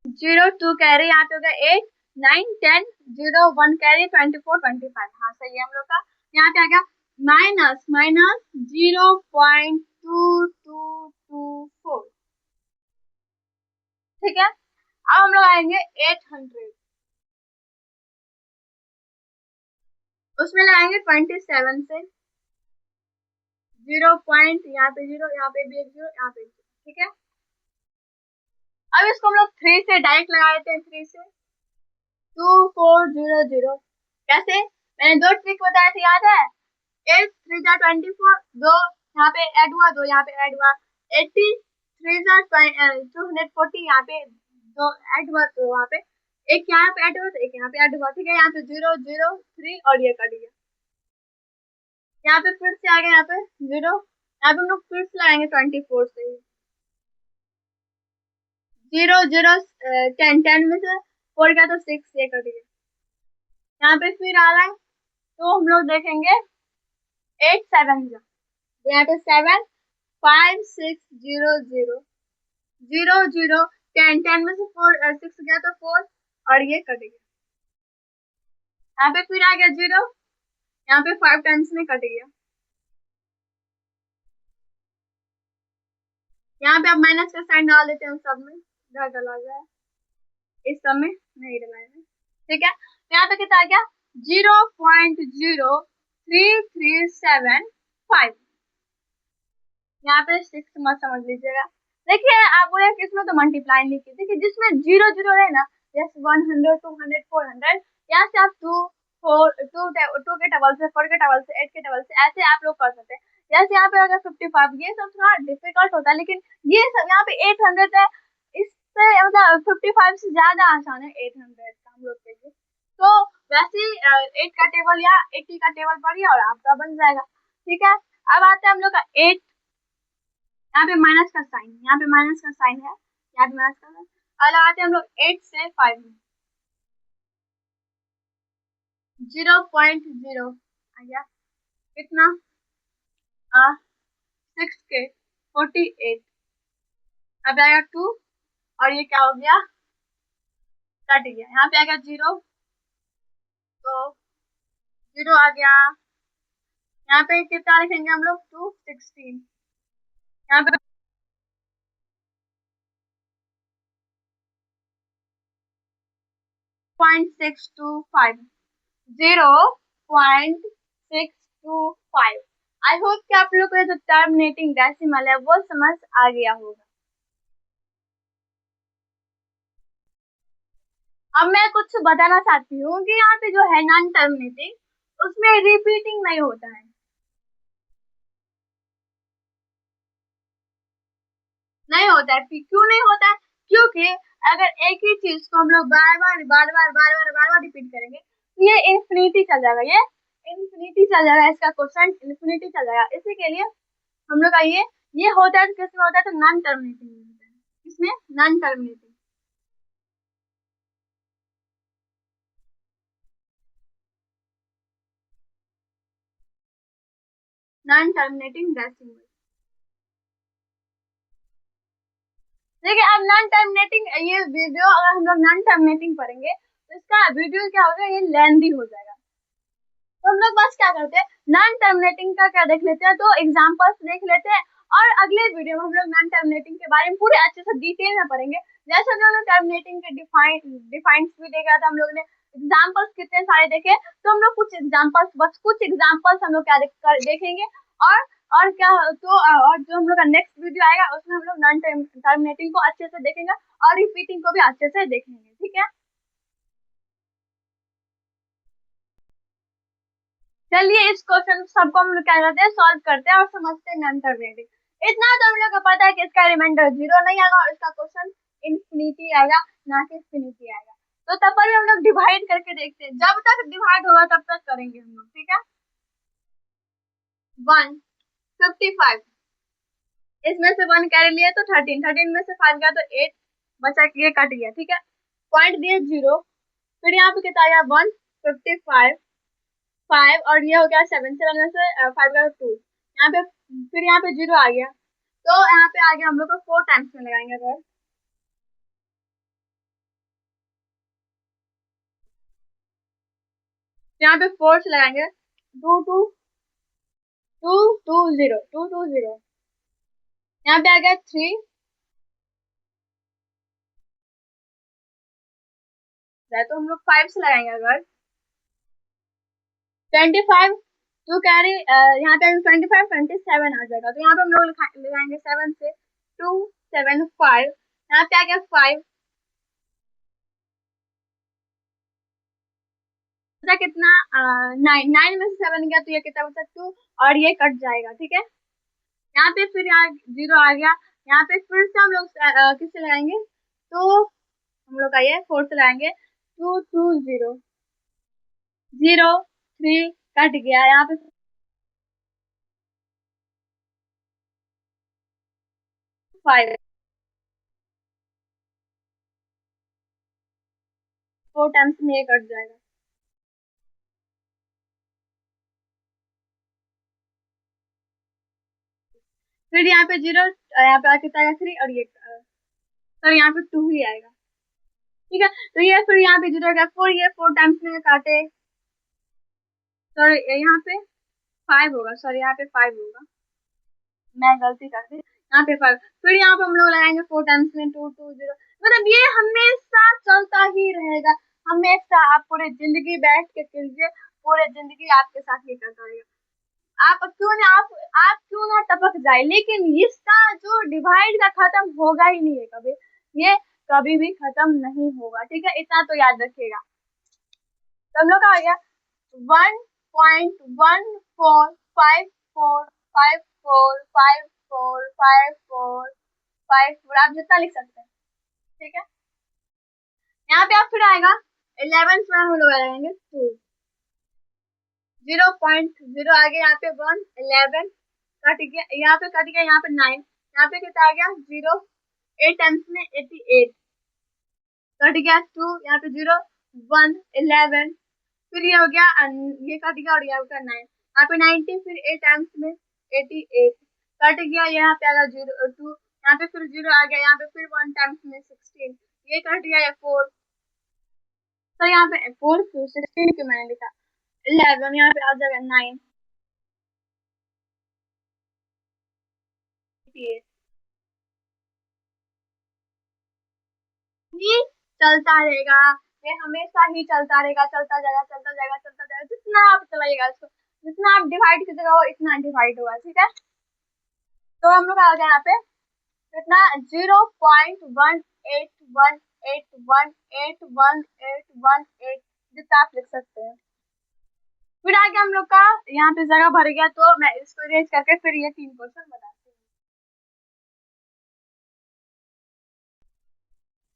0 2 कैरी, यहाँ पे हो गया 8 9 10, 0 1 कैरी 24 25। हाँ सही है हम लोग का। यहाँ पे आ गया माइनस माइनस 0.2224। ठीक है, अब हम लोग आएंगे 800, उसमें लगाएंगे 27 से 0 पॉइंट, यहाँ पे 0, यहाँ पे भी एक 0, यहाँ पे 0। ठीक है, अब इसको हम लोग 3 से डायरेक्ट लगा देते हैं, 3 से 2400। कैसे, मैंने दो ट्रिक बताया थे याद है, 8 3 जा 24, दो यहाँ पे ऐड हुआ, दो यहाँ पे ऐड हुआ, 80 3 जा 240, यहाँ पे दो ऐड हुआ, तो वहाँ पे एक यहाँ पे ऐड हुआ, तो एक यहाँ पे ऐड हुआ। ठीक है, यहाँ पे 0 0 3 और ये कट गया, यहाँ पे फिर से आ गया, यहाँ पे 0, यहाँ पे हम लोग फिर से लगाएंगे 24 से ही, 0 0 10 10 में से 4 का तो 6, ये कट गया। यहाँ पे फिर आ रहा है, तो हम लोग देखेंगे 8 7 जा, यहाँ पे 7 5 6 0 0 0 0 10 10 में से 4 6 गया तो 4, और ये कट गया। यहाँ पे फिर आ गया 0, यहाँ पे 5 टाइम्स में कट गया। यहाँ पे अब माइनस का साइन डाल देते हैं सब में, इधर डाला गया है, इस सब में नहीं डाला है। ठीक है, तो यहाँ पे कितना आ गया 0.03375। यहाँ पे 6 मत समझ लीजिएगा। देखिए आप बोले कि इसमें तो मल्टीप्लाई नहीं की, देखिए जिसमें 0 0 रहे ना, जैसे 100 200 400, यहाँ से आप 2 4 2 के डबल से, 4 के डबल से, 8 के डबल से, ऐसे आप लोग कर सकते हैं। जैसे यहाँ पे अगर 55, ये सब थोड़ा डिफिकल्ट होता है, लेकिन ये सब यहाँ पे 800 है, इससे मतलब 55 से ज्यादा आसान है 800 का हम लोग के लिए। तो वैसे ही 8 का टेबल या 80 का टेबल पढ़िए और आपका बन जाएगा। ठीक है, अब आते हैं हम लोग का 8, यहाँ पे माइनस का साइन, यहाँ पे माइनस का साइन है, यहाँ पे माइनस का साइन। और लगाते हैं हम लोग 8 से 5 में, 0.0 आ गया कितना, 6 के 48। अब आएगा 2, और ये क्या हो गया, कट गया। यहाँ पे आएगा 0, तो 0 आ गया। यहाँ पे कितना लिखेंगे हम लोग, 216, यहाँ पे 0.625, 0.625। आई होप कि आप लोग को जो टर्मिनेटिंग डेसिमल है वो समझ आ गया होगा। अब मैं कुछ बताना चाहती हूँ कि यहाँ पे जो है नॉन टर्मिनेटिंग, उसमें रिपीटिंग नहीं होता है। नहीं होता है, क्यों नहीं होता है, क्योंकि अगर एक ही चीज को हम लोग बार बार बार बार बार बार बार बार रिपीट करेंगे तो ये इन्फिनिटी चल जाएगा, ये इन्फिनिटी चल जाएगा, इसका क्वेश्चन इन्फिनिटी चल जाएगा। इसी के लिए हम लोग का ये होता है, किसमें होता है, तो नॉन टर्मिनेटिंग में होता है। इसमें non terminating, non terminating decimal. देखिए अब नॉन टर्मिनेटिंग, ये वीडियो अगर हम लोग नॉन टर्मिनेटिंग पढ़ेंगे तो इसका वीडियो क्या होगा, ये लेंथी हो जाएगा। तो हम लोग बस क्या करते हैं, नॉन टर्मिनेटिंग का क्या देख लेते हैं, तो एग्जांपल्स देख लेते हैं, और अगले वीडियो में हम लोग नॉन टर्मिनेटिंग के बारे में पूरे अच्छे से डिटेल में पढ़ेंगे। जैसे हम लोग ने टर्मिनेटिंग के डिफाइंस भी देखा था, हम लोग ने एग्जांपल्स कितने सारे देखे, तो हम लोग कुछ एग्जांपल्स, बस कुछ एग्जांपल्स हम लोग क्या देखेंगे। और क्या, तो और जो हम लोग का नेक्स्ट वीडियो आएगा उसमें हम लोग नॉन टर्मिनेटिंग को अच्छे से देखेंगे और रिपीटिंग को भी अच्छे से देखेंगे। ठीक है, चलिए इस क्वेश्चन सबको हम लोग क्या करते हैं, सॉल्व करते हैं और समझते हैं नॉन टर्मिनेटिंग। इतना तो हम लोग को पता है कि इसका रिमाइंडर 0 नहीं आएगा और इसका क्वेश्चन इन्फिनिटी आएगा, ना कि इन्फिनिटी आएगा। तो तब पर भी हम लोग डिवाइड करके देखते हैं, जब तक डिवाइड होगा तब तक करेंगे हम लोग। ठीक है, 155, इसमें से 1 कैरी लिए तो 13, 13 में से 5 गया तो 8 बचा, ये कट गया। ठीक है, पॉइंट दिए 0, फिर यहाँ पे कितना आया 155 5, और ये हो गया 7, 7 में से 5 गया 2, यहाँ पे फिर यहाँ पे 0 आ गया, तो यहाँ पे आ गया हम लोग को 4 टाइम्स में लगाएंगे अगर, यहाँ पे 4 से लगाएंगे, 2 2 2 2 0 यहाँ पे आ गया 3, तो हम लोग 5 से लगाएंगे। अगर 25 टू कैरी यहाँ पे 25 27 आ जाएगा, तो यहाँ पे हम लोग लगाएंगे 7 से, 2 7 5, यहाँ पे आ गया 5, कितना 9 9 में से 7 गया तो ये कितना बचा 2, और ये कट जाएगा। ठीक है, यहाँ पे फिर यहाँ 0 आ गया, यहाँ पे फिर से हम लोग किससे लगाएंगे, तो हम लोग का ये 4 से लगाएंगे, 2 2 0 0 3 कट गया, यहाँ पे 5 4 टाइम्स में ये कट जाएगा। फिर यहाँ पे 0, यहाँ पे कितना आएगा 3, और ये तो यहाँ पे 2 ही आएगा। ठीक है, तो ये फिर यहाँ पे 0 आएगा 4, ये 4 टाइम्स में काटे, सॉरी यहाँ पे 5 होगा, सॉरी यहाँ पे 5 होगा, मैं गलती कर दी, यहाँ पे 5, फिर यहाँ पे हम लोग लगाएंगे 4 टाइम्स में 2 2 0, मतलब ये हमेशा चलता ही रहेगा, हमेशा। आप पूरे जिंदगी बैठ के कीजिए, पूरे जिंदगी आपके साथ ये करता रहेगा। आप क्यों ना टपक जाए, लेकिन इसका जो डिवाइड का खत्म होगा ही नहीं है कभी, ये कभी भी खत्म नहीं होगा। ठीक है, इतना तो याद रखिएगा। तो हम लोग का आ गया 1.14545454545, आप जितना लिख सकते हैं। ठीक है, यहाँ पे आप फिर आएगा 11 में हम लोग लगाएंगे 2, 0.0 आ गया, यहाँ पे 1 11 कट गया, यहाँ पे कट गया, यहाँ पे 9, यहाँ पे कितना आ गया 0, 8 टाइम्स में 88 कट गया, 2 यहाँ पे 0 1 11, फिर ये हो गया ये कट गया, और यहाँ पे 9, यहाँ पे 90, फिर 8 टाइम्स में 88 कट गया, यहाँ पे आ गया 0 2, यहाँ पे फिर 0 आ गया, यहाँ पे फिर 1 टाइम्स में 16, ये कट गया 4, तो यहाँ पे 4 फिर 16 के मैंने लिखा 11, यहाँ पे आ जाएगा 9 88, ही चलता रहेगा, ये हमेशा ही चलता रहेगा, चलता जाएगा चलता जाएगा चलता जाएगा, जितना आप चलाइएगा इसको, जितना आप डिवाइड कीजिएगा वो इतना डिवाइड होगा। ठीक है, तो हम लोग आ गए यहाँ पे कितना 0.1818181 जितना आप लिख सकते हैं। फिर आगे हम लोग का यहाँ पे जगह भर गया, तो मैं इसको अरेंज करके फिर ये 3 क्वेश्चन बताती हूँ।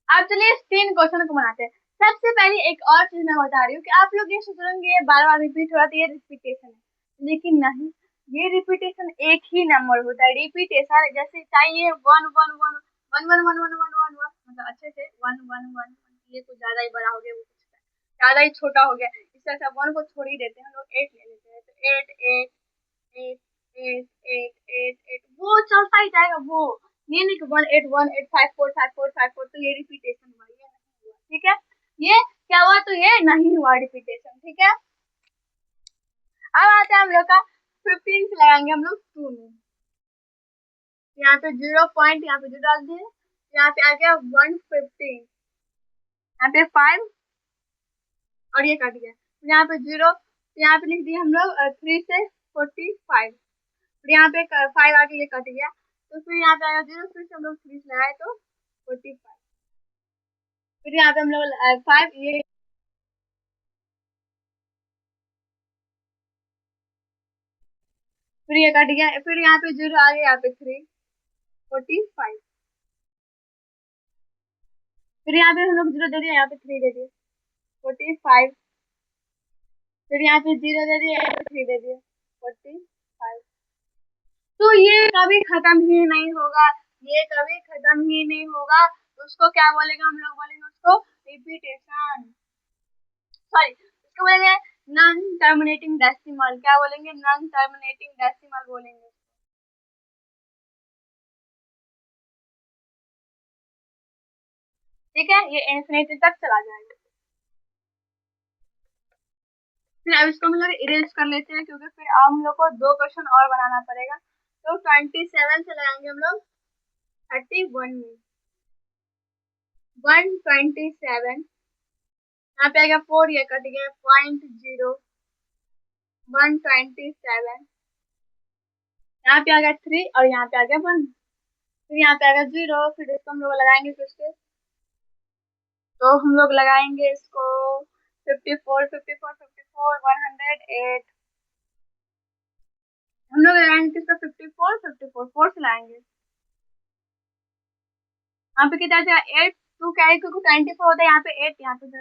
अब चलिए इस 3 क्वेश्चन को बनाते हैं। सबसे पहले एक और चीज मैं बता रही हूँ कि आप लोग ये सोच रहे होंगे ये बार बार रिपीट हो रहा है, ये रिपीटेशन है, लेकिन नहीं, ये रिपीटेशन एक ही नंबर होता है। रिपीटेशन जैसे चाहिए 1 1 1 1 1 1 1 1 1, मतलब अच्छे से 1 1 1 1, ये कुछ ज्यादा ही बड़ा हो गया, वो कुछ ज्यादा ही छोटा हो गया, इस तरह से 1 को छोड़ ही देते हैं, हम लोग 8 ले लेते हैं, तो 8 8 8 8 8 8 8 वो चलता ही जाएगा, वो ये नहीं कि 1 8 1 8 5 4 5 4 5 4, तो ये रिपीटेशन हुआ, ये नहीं हुआ। ठीक है, ये क्या हुआ, तो ये नहीं हुआ रिपीटेशन। ठीक है, अब आते हैं हम लोग का 15 से लगाएंगे हम लोग 2 में, यहाँ पे 0 पॉइंट यहाँ पे 0 डाल दिए, यहाँ पे आ गया 115, यहाँ पे 5 और ये कट गया, यहाँ पे 0, यहाँ पे लिख दिया हम लोग 3 से 45, फिर यहाँ पे 5 आके ये कट गया, तो फिर यहाँ पे आएगा 0, फिर से हम लोग 3 लगाए तो 45, फिर यहाँ पे हम लोग 5 ये, फिर ये कट गया, फिर यहाँ पे 0 आ गया, यहाँ पे 3 45, फिर यहाँ पे हम लोग 0 दे दिए, यहाँ पे 3 दे दिए 45, फिर यहाँ पे 0 दे दिए, यहाँ पे 3 दे दिए 45, तो ये कभी खत्म ही नहीं होगा, ये कभी खत्म ही नहीं होगा, उसको क्या बोलेंगे हम लोग, बोलेंगे उसको रिपीटेशन, सॉरी उसको बोलेंगे नॉन टर्मिनेटिंग डेसिमल, क्या बोलेंगे, नॉन टर्मिनेटिंग डेसिमल बोलेंगे। ठीक है, ये इंफिनिटी तक चला जाएगा। फिर अब इसको हम लोग इरेज कर लेते हैं, क्योंकि फिर हम लोग को 2 क्वेश्चन और बनाना पड़ेगा। तो 27 से लगाएंगे हम लोग 31 में 127, यहाँ पे आएगा 4, ये कट गया, 0.0 127, यहाँ पे आ गया 3 और यहाँ पे आ गया 1, फिर यहाँ पे आ गया 0, फिर इसको हम लोग लगाएंगे फिर से। तो हम लोग लगाएंगे इसको 54 54 54 108, हम लोग लगाएंगे किसका 54 54 4 से लाएंगे। यहाँ पे कितना था 8, 2 कैरी क्योंकि 24 होता है, यहाँ पे 8, यहाँ पे 1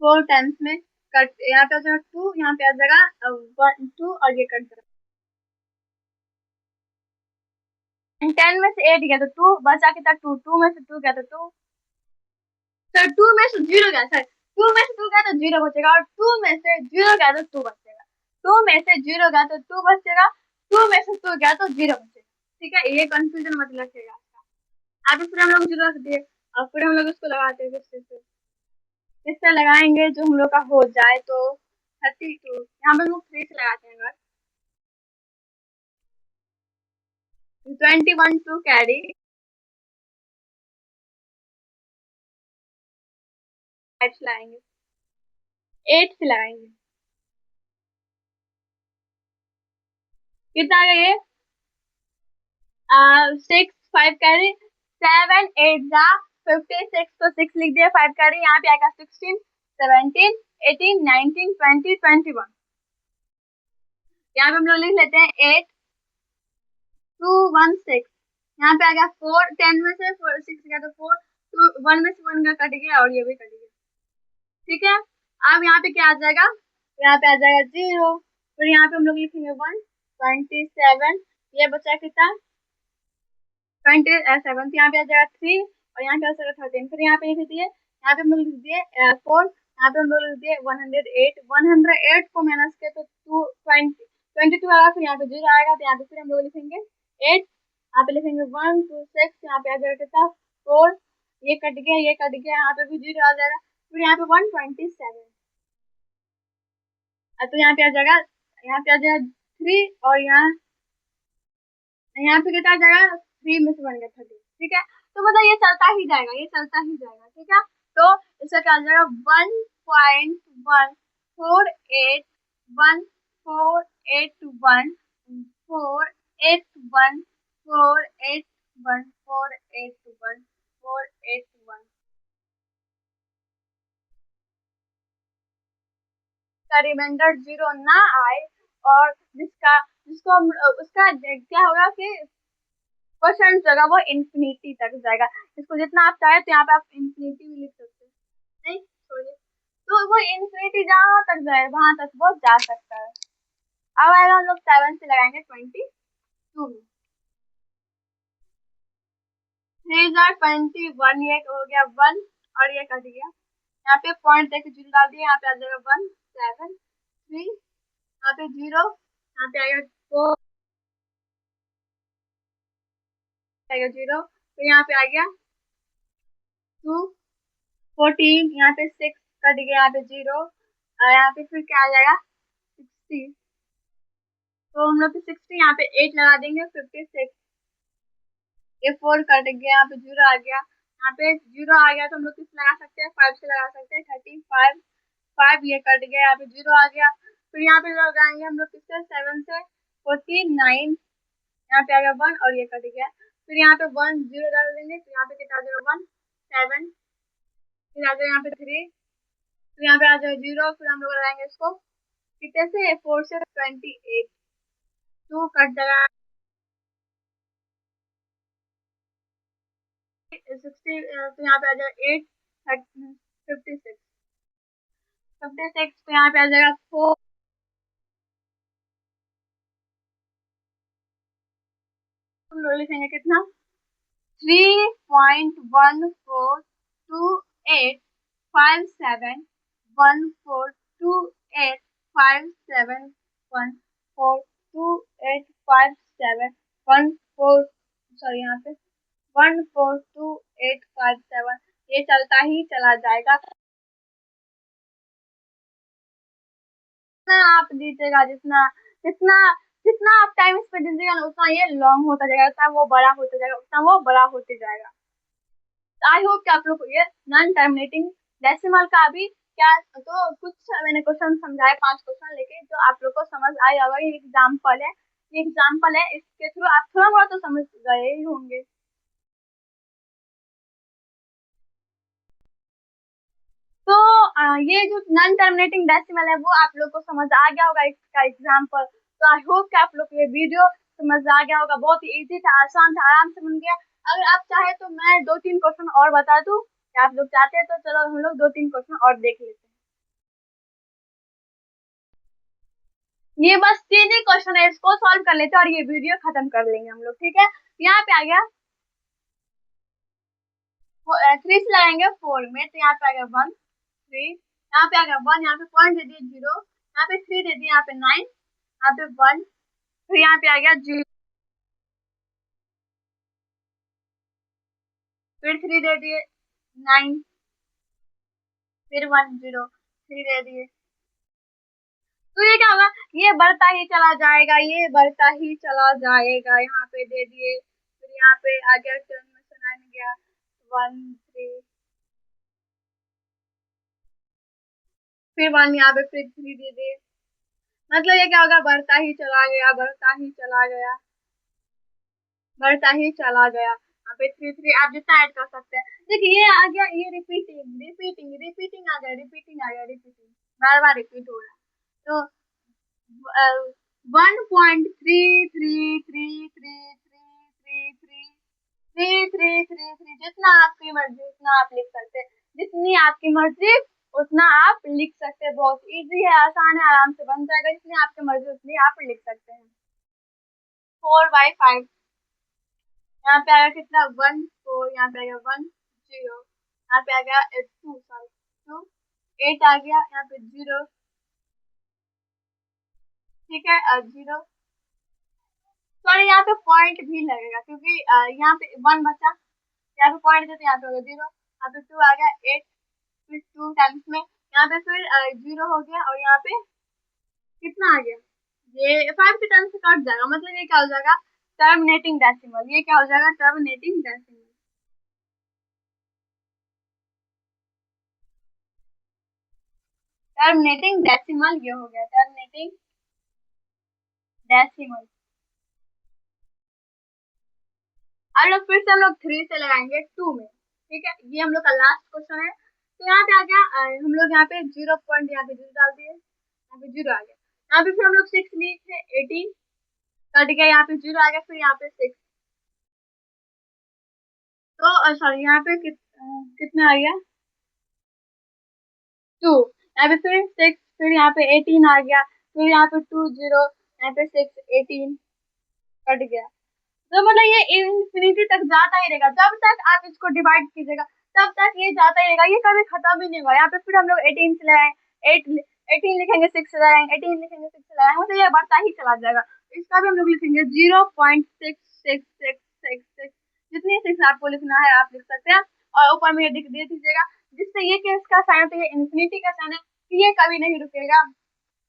4 टाइम्स में कट, यहाँ पे आ जाएगा 2, यहाँ पे आ जाएगा 1 2 और ये कट जाएगा। 10 में से 8 गया तो 2 बचा, कितना 2 2 में से 2 गया तो 2 सर, 2 में से 0 गया सर, 2 में से 2 गया तो 0 बचेगा, और 2 में से 0 गया तो 2 बचेगा, 2 में से 0 गया तो 2 बचेगा, 2 में से 2 गया तो 0 बचेगा। ठीक है, ये कंफ्यूजन मत रखिएगा। आगे फिर हम लोग 0 रख दिए और फिर हम लोग इसको लगाते हैं किससे से, इससे लगाएंगे जो हम लोग का हो जाए तो 32, यहाँ पे हम लोग 3 से लगाते हैं। अगर 21 टू कैरी 5 से लगाएंगे, 8 से लगाएंगे, कितना आ गया ये 6 5 कैरी 7 8 जा 56, तो 6 लिख दिया, 5 कैरी, यहाँ पे आएगा 16 17 18 19 20 21, यहाँ पे हम लोग लिख लेते हैं 8 2 1 6, यहाँ पे आ गया 4, 10 में से 6 गया तो 4, 2 1 में से 1 का कट गया और ये भी कट गया। ठीक है, अब यहाँ पे क्या आ जाएगा, यहाँ पे आ जाएगा 0, फिर यहाँ पे हम लोग लिखेंगे 127, ये बचा कितना 27, तो यहाँ पे आ जाएगा 3 और यहाँ पे आ जाएगा 13, फिर यहाँ पे लिख दिए, यहाँ पे हम लोग लिख दिए 4, यहाँ पे हम लोग लिख दिए 108, 108 को माइनस किया तो 22 आएगा, फिर यहाँ पे 0 आएगा, तो यहाँ पे फिर हम लोग लिखेंगे 8, यहाँ पे लिखेंगे 1 2 6, यहाँ पे आ जाएगा कितना 4, ये कट गया ये कट गया, यहाँ पे भी 0 आ जाएगा, फिर यहाँ पे 127, तो यहाँ पे आ जाएगा, यहाँ पे आ जाएगा 3 और यहाँ पे कितना आ जाएगा 3 में से बन गया 30। ठीक है, तो मतलब ये चलता ही जाएगा, ये चलता ही जाएगा। ठीक है, तो इसका क्या आ जाएगा 1.481 का रिमाइंडर 0 ना आए, और जिसको हम उसका क्या होगा कि परसेंट जगह वो इंफिनिटी तक जाएगा, इसको जितना आप चाहे तो यहाँ पे आप इंफिनिटी भी लिख सकते हैं, नहीं छोड़िए, तो वो इंफिनिटी जहाँ तक जाए वहां तक वो जा सकता है। अब आएगा हम लोग 7 से लगाएंगे 22 में, 3 ये हो गया 1 और ये कट गया, यहाँ पे पॉइंट देके 0 डाल दिया, यहाँ पे आ जाएगा 1 7 3, यहाँ पे 0, यहाँ पे आएगा 4 आएगा 0, फिर यहाँ पे आ गया 2 14, यहाँ पे 6 कट गया, यहाँ पे 0, यहाँ पे फिर क्या आ जाएगा 60, तो हम लोग 60 यहाँ पे 8 लगा देंगे 56, ये 4 कट गया, यहाँ पे 0 आ गया, यहाँ पे 0 आ गया तो हम लोग किस लगा सकते हैं 5 से लगा सकते हैं 35, 5 ये कट गया, यहाँ पे 0 आ गया, फिर यहाँ पे लगाएंगे हम लोग किससे 7 से 49, यहाँ पे आ गया 1 और ये कट गया, फिर यहाँ पे 1 0 डाल देंगे, तो यहाँ पे कितना आ जाएगा 1 7, फिर आ जाएगा यहाँ पे 3, फिर यहाँ पे आ जाएगा 0, फिर हम लोग लगाएंगे इसको कितने से 4 से 28, 2 कट जाएगा 60, तो यहाँ पे आ जाएगा 8 56, 56, तो यहाँ पे आ जाएगा 4, हम लोग लिखेंगे कितना 3.14285714285714, सॉरी यहाँ पे 142857, ये चलता ही चला जाएगा। आप दीजिएगा, जितना जितना जितना आप टाइम इस पे दीजिएगा ना, उतना ये लॉन्ग होता जाएगा, उतना वो बड़ा होता जाएगा, उतना वो बड़ा होते जाएगा। आई होप कि आप लोग को ये नॉन टर्मिनेटिंग डेसिमल का भी क्या, तो कुछ मैंने क्वेश्चन समझाए, 5 क्वेश्चन लेके, जो आप लोग को समझ आया होगा। ये एग्जाम्पल है, ये एग्जाम्पल है, इसके थ्रू आप थोड़ा बहुत तो समझ गए ही होंगे। तो ये जो नॉन टर्मिनेटिंग डेसिमल है वो आप लोग को समझ आ गया होगा इसका एग्जाम्पल। तो आई होप कि आप लोग को ये वीडियो समझ आ गया होगा। बहुत ही इजी था, आसान था, आराम से बन गया। अगर आप चाहे तो मैं 2-3 क्वेश्चन और बता दूं, कि आप लोग चाहते हैं तो चलो हम लोग 2-3 क्वेश्चन और देख लेते हैं। ये बस 3 ही क्वेश्चन है, इसको सॉल्व कर लेते हैं और ये वीडियो खत्म कर लेंगे हम लोग, ठीक है। यहाँ पे आ गया 3 से लगाएंगे 4 में, तो यहाँ पे आ गया 1 3, यहाँ पे आ गया 1, यहाँ पे पॉइंट दे दिए 0, यहाँ पे 3 दे दिए, यहाँ पे 9, यहाँ पे 1, फिर यहाँ पे आ गया 0, फिर 3 दे दिए 9, फिर 1 0, 3 दे दिए। तो ये क्या होगा, ये बढ़ता ही चला जाएगा, ये बढ़ता ही चला जाएगा। यहाँ पे दे दिए, फिर यहाँ पे आ गया टर्न में से 9 गया 1 3, फिर 1, यहाँ पे फिर 3 दे दिए। मतलब ये क्या होगा, बढ़ता ही चला गया, बढ़ता ही चला गया, बढ़ता ही चला गया। यहाँ पे 3 3 आप जितना ऐड कर सकते हैं। देखिए ये आ गया, ये रिपीटिंग रिपीटिंग रिपीटिंग आ गया, रिपीटिंग आ गया, रिपीटिंग बार बार रिपीट हो रहा है। तो 1.3333333333 जितना आपकी मर्जी उतना आप लिख सकते हैं, जितनी आपकी मर्जी उतना आप लिख सकते हैं। बहुत इजी है, आसान है, आराम से बन जाएगा। जितनी आपकी मर्जी उतनी आप लिख सकते हैं। 4/5, यहाँ पे आएगा कितना 1 4, यहाँ पे आ गया 1 0, यहाँ पे आ गया 2 सॉरी 2 8 आ गया, यहाँ पे 0, ठीक है 0। सॉरी यहाँ पे पॉइंट भी लगेगा, क्योंकि यहाँ पे 1 बचा, यहाँ पे पॉइंट देते, यहाँ पे हो गया 0, यहाँ पे 2 आ गया 8, फिर 2 टाइम्स में, यहाँ पे फिर 0 हो गया, और यहाँ पे कितना आ गया, ये 5 के टाइम से कट जाएगा। मतलब ये क्या हो जाएगा, टर्मिनेटिंग डेसिमल। ये क्या हो जाएगा, टर्मिनेटिंग डेसिमल। टर्मिनेटिंग डेसिमल ये हो गया, टर्मिनेटिंग डेसिमल। अब लोग फिर से हम लोग 3 से लगाएंगे 2 में, ठीक है। ये हम लोग का लास्ट क्वेश्चन है। तो यहाँ पे आ गया, हम लोग यहाँ पे 0 पॉइंट यहाँ पे 0 डाल दिए, यहाँ पे 0 आ गया। यहाँ पे फिर हम लोग 6 लिए थे, 18 कट गया, यहाँ पे 0 आ गया, फिर यहाँ पे 6। तो सॉरी यहाँ पे कितना आ गया 2, यहाँ पे फिर 6, फिर यहाँ पे 18 आ गया, फिर यहाँ पे 2 0, यहाँ पे 6 18 कट गया। तो मतलब ये इन्फिनिटी तक जाता ही रहेगा, जब तक आप इसको डिवाइड कीजिएगा तब तक ये जाता ही रहेगा, ये कभी खत्म ही नहीं होगा। यहाँ पे फिर हम लोग 18 से लगाएं, 18 लिखेंगे, 6 से लगाएंगे, 18 लिखेंगे, 6 से लगाएंगे, मतलब ये बढ़ता ही चला जाएगा। इसका भी हम लोग लिखेंगे 0.6666, जितनी 6 आपको लिखना है आप लिख सकते हैं, और ऊपर में ये लिख दे दीजिएगा, जिससे ये केस का साइन है, तो ये इन्फिनिटी का साइन है, ये कभी नहीं रुकेगा,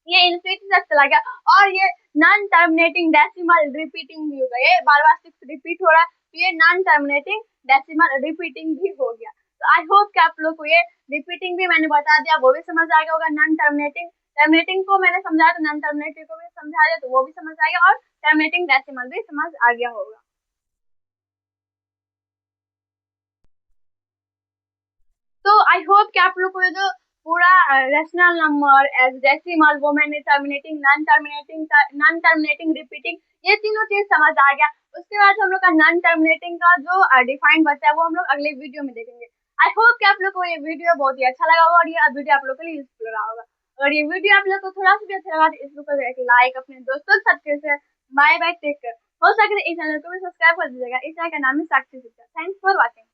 ये इन्फिनिटी तक चला गया। और ये नॉन टर्मिनेटिंग डेसिमल रिपीटिंग भी होगा, ये बार बार 6 रिपीट हो रहा है, तो ये नॉन टर्मिनेटिंग डेसिमल रिपीटिंग भी हो गया। तो आई होप कि आप लोग को ये रिपीटिंग भी मैंने बता दिया, वो भी समझ आ गया होगा। नॉन टर्मिनेटिंग टर्मिनेटिंग को मैंने समझाया, तो नॉन टर्मिनेटिंग को भी समझा दिया, तो वो भी समझ आ गया, और टर्मिनेटिंग डेसिमल भी समझ आ गया होगा। तो आई होप कि आप लोग को ये जो पूरा रेशनल नंबर एज डेसिमल, वो मैंने टर्मिनेटिंग नॉन टर्मिनेटिंग रिपीटिंग, ये तीनों चीज समझ आ गया। उसके बाद हम लोग का नॉन टर्मिनेटिंग का जो डिफाइन बचा है वो हम लोग अगले वीडियो में देखेंगे। आई होप कि आप लोग को ये वीडियो बहुत ही अच्छा लगा होगा, और ये वीडियो आप लोग के लिए यूजफुल रहा होगा। अगर ये वीडियो आप लोग को थोड़ा सा भी अच्छा लगा तो इस वीडियो को एक लाइक, अपने दोस्तों के साथ share. Bye bye, take care. हो सके तो इस चैनल को भी सब्सक्राइब कर दीजिएगा। इस चैनल का नाम है साक्षी शिक्षा। Thanks for watching.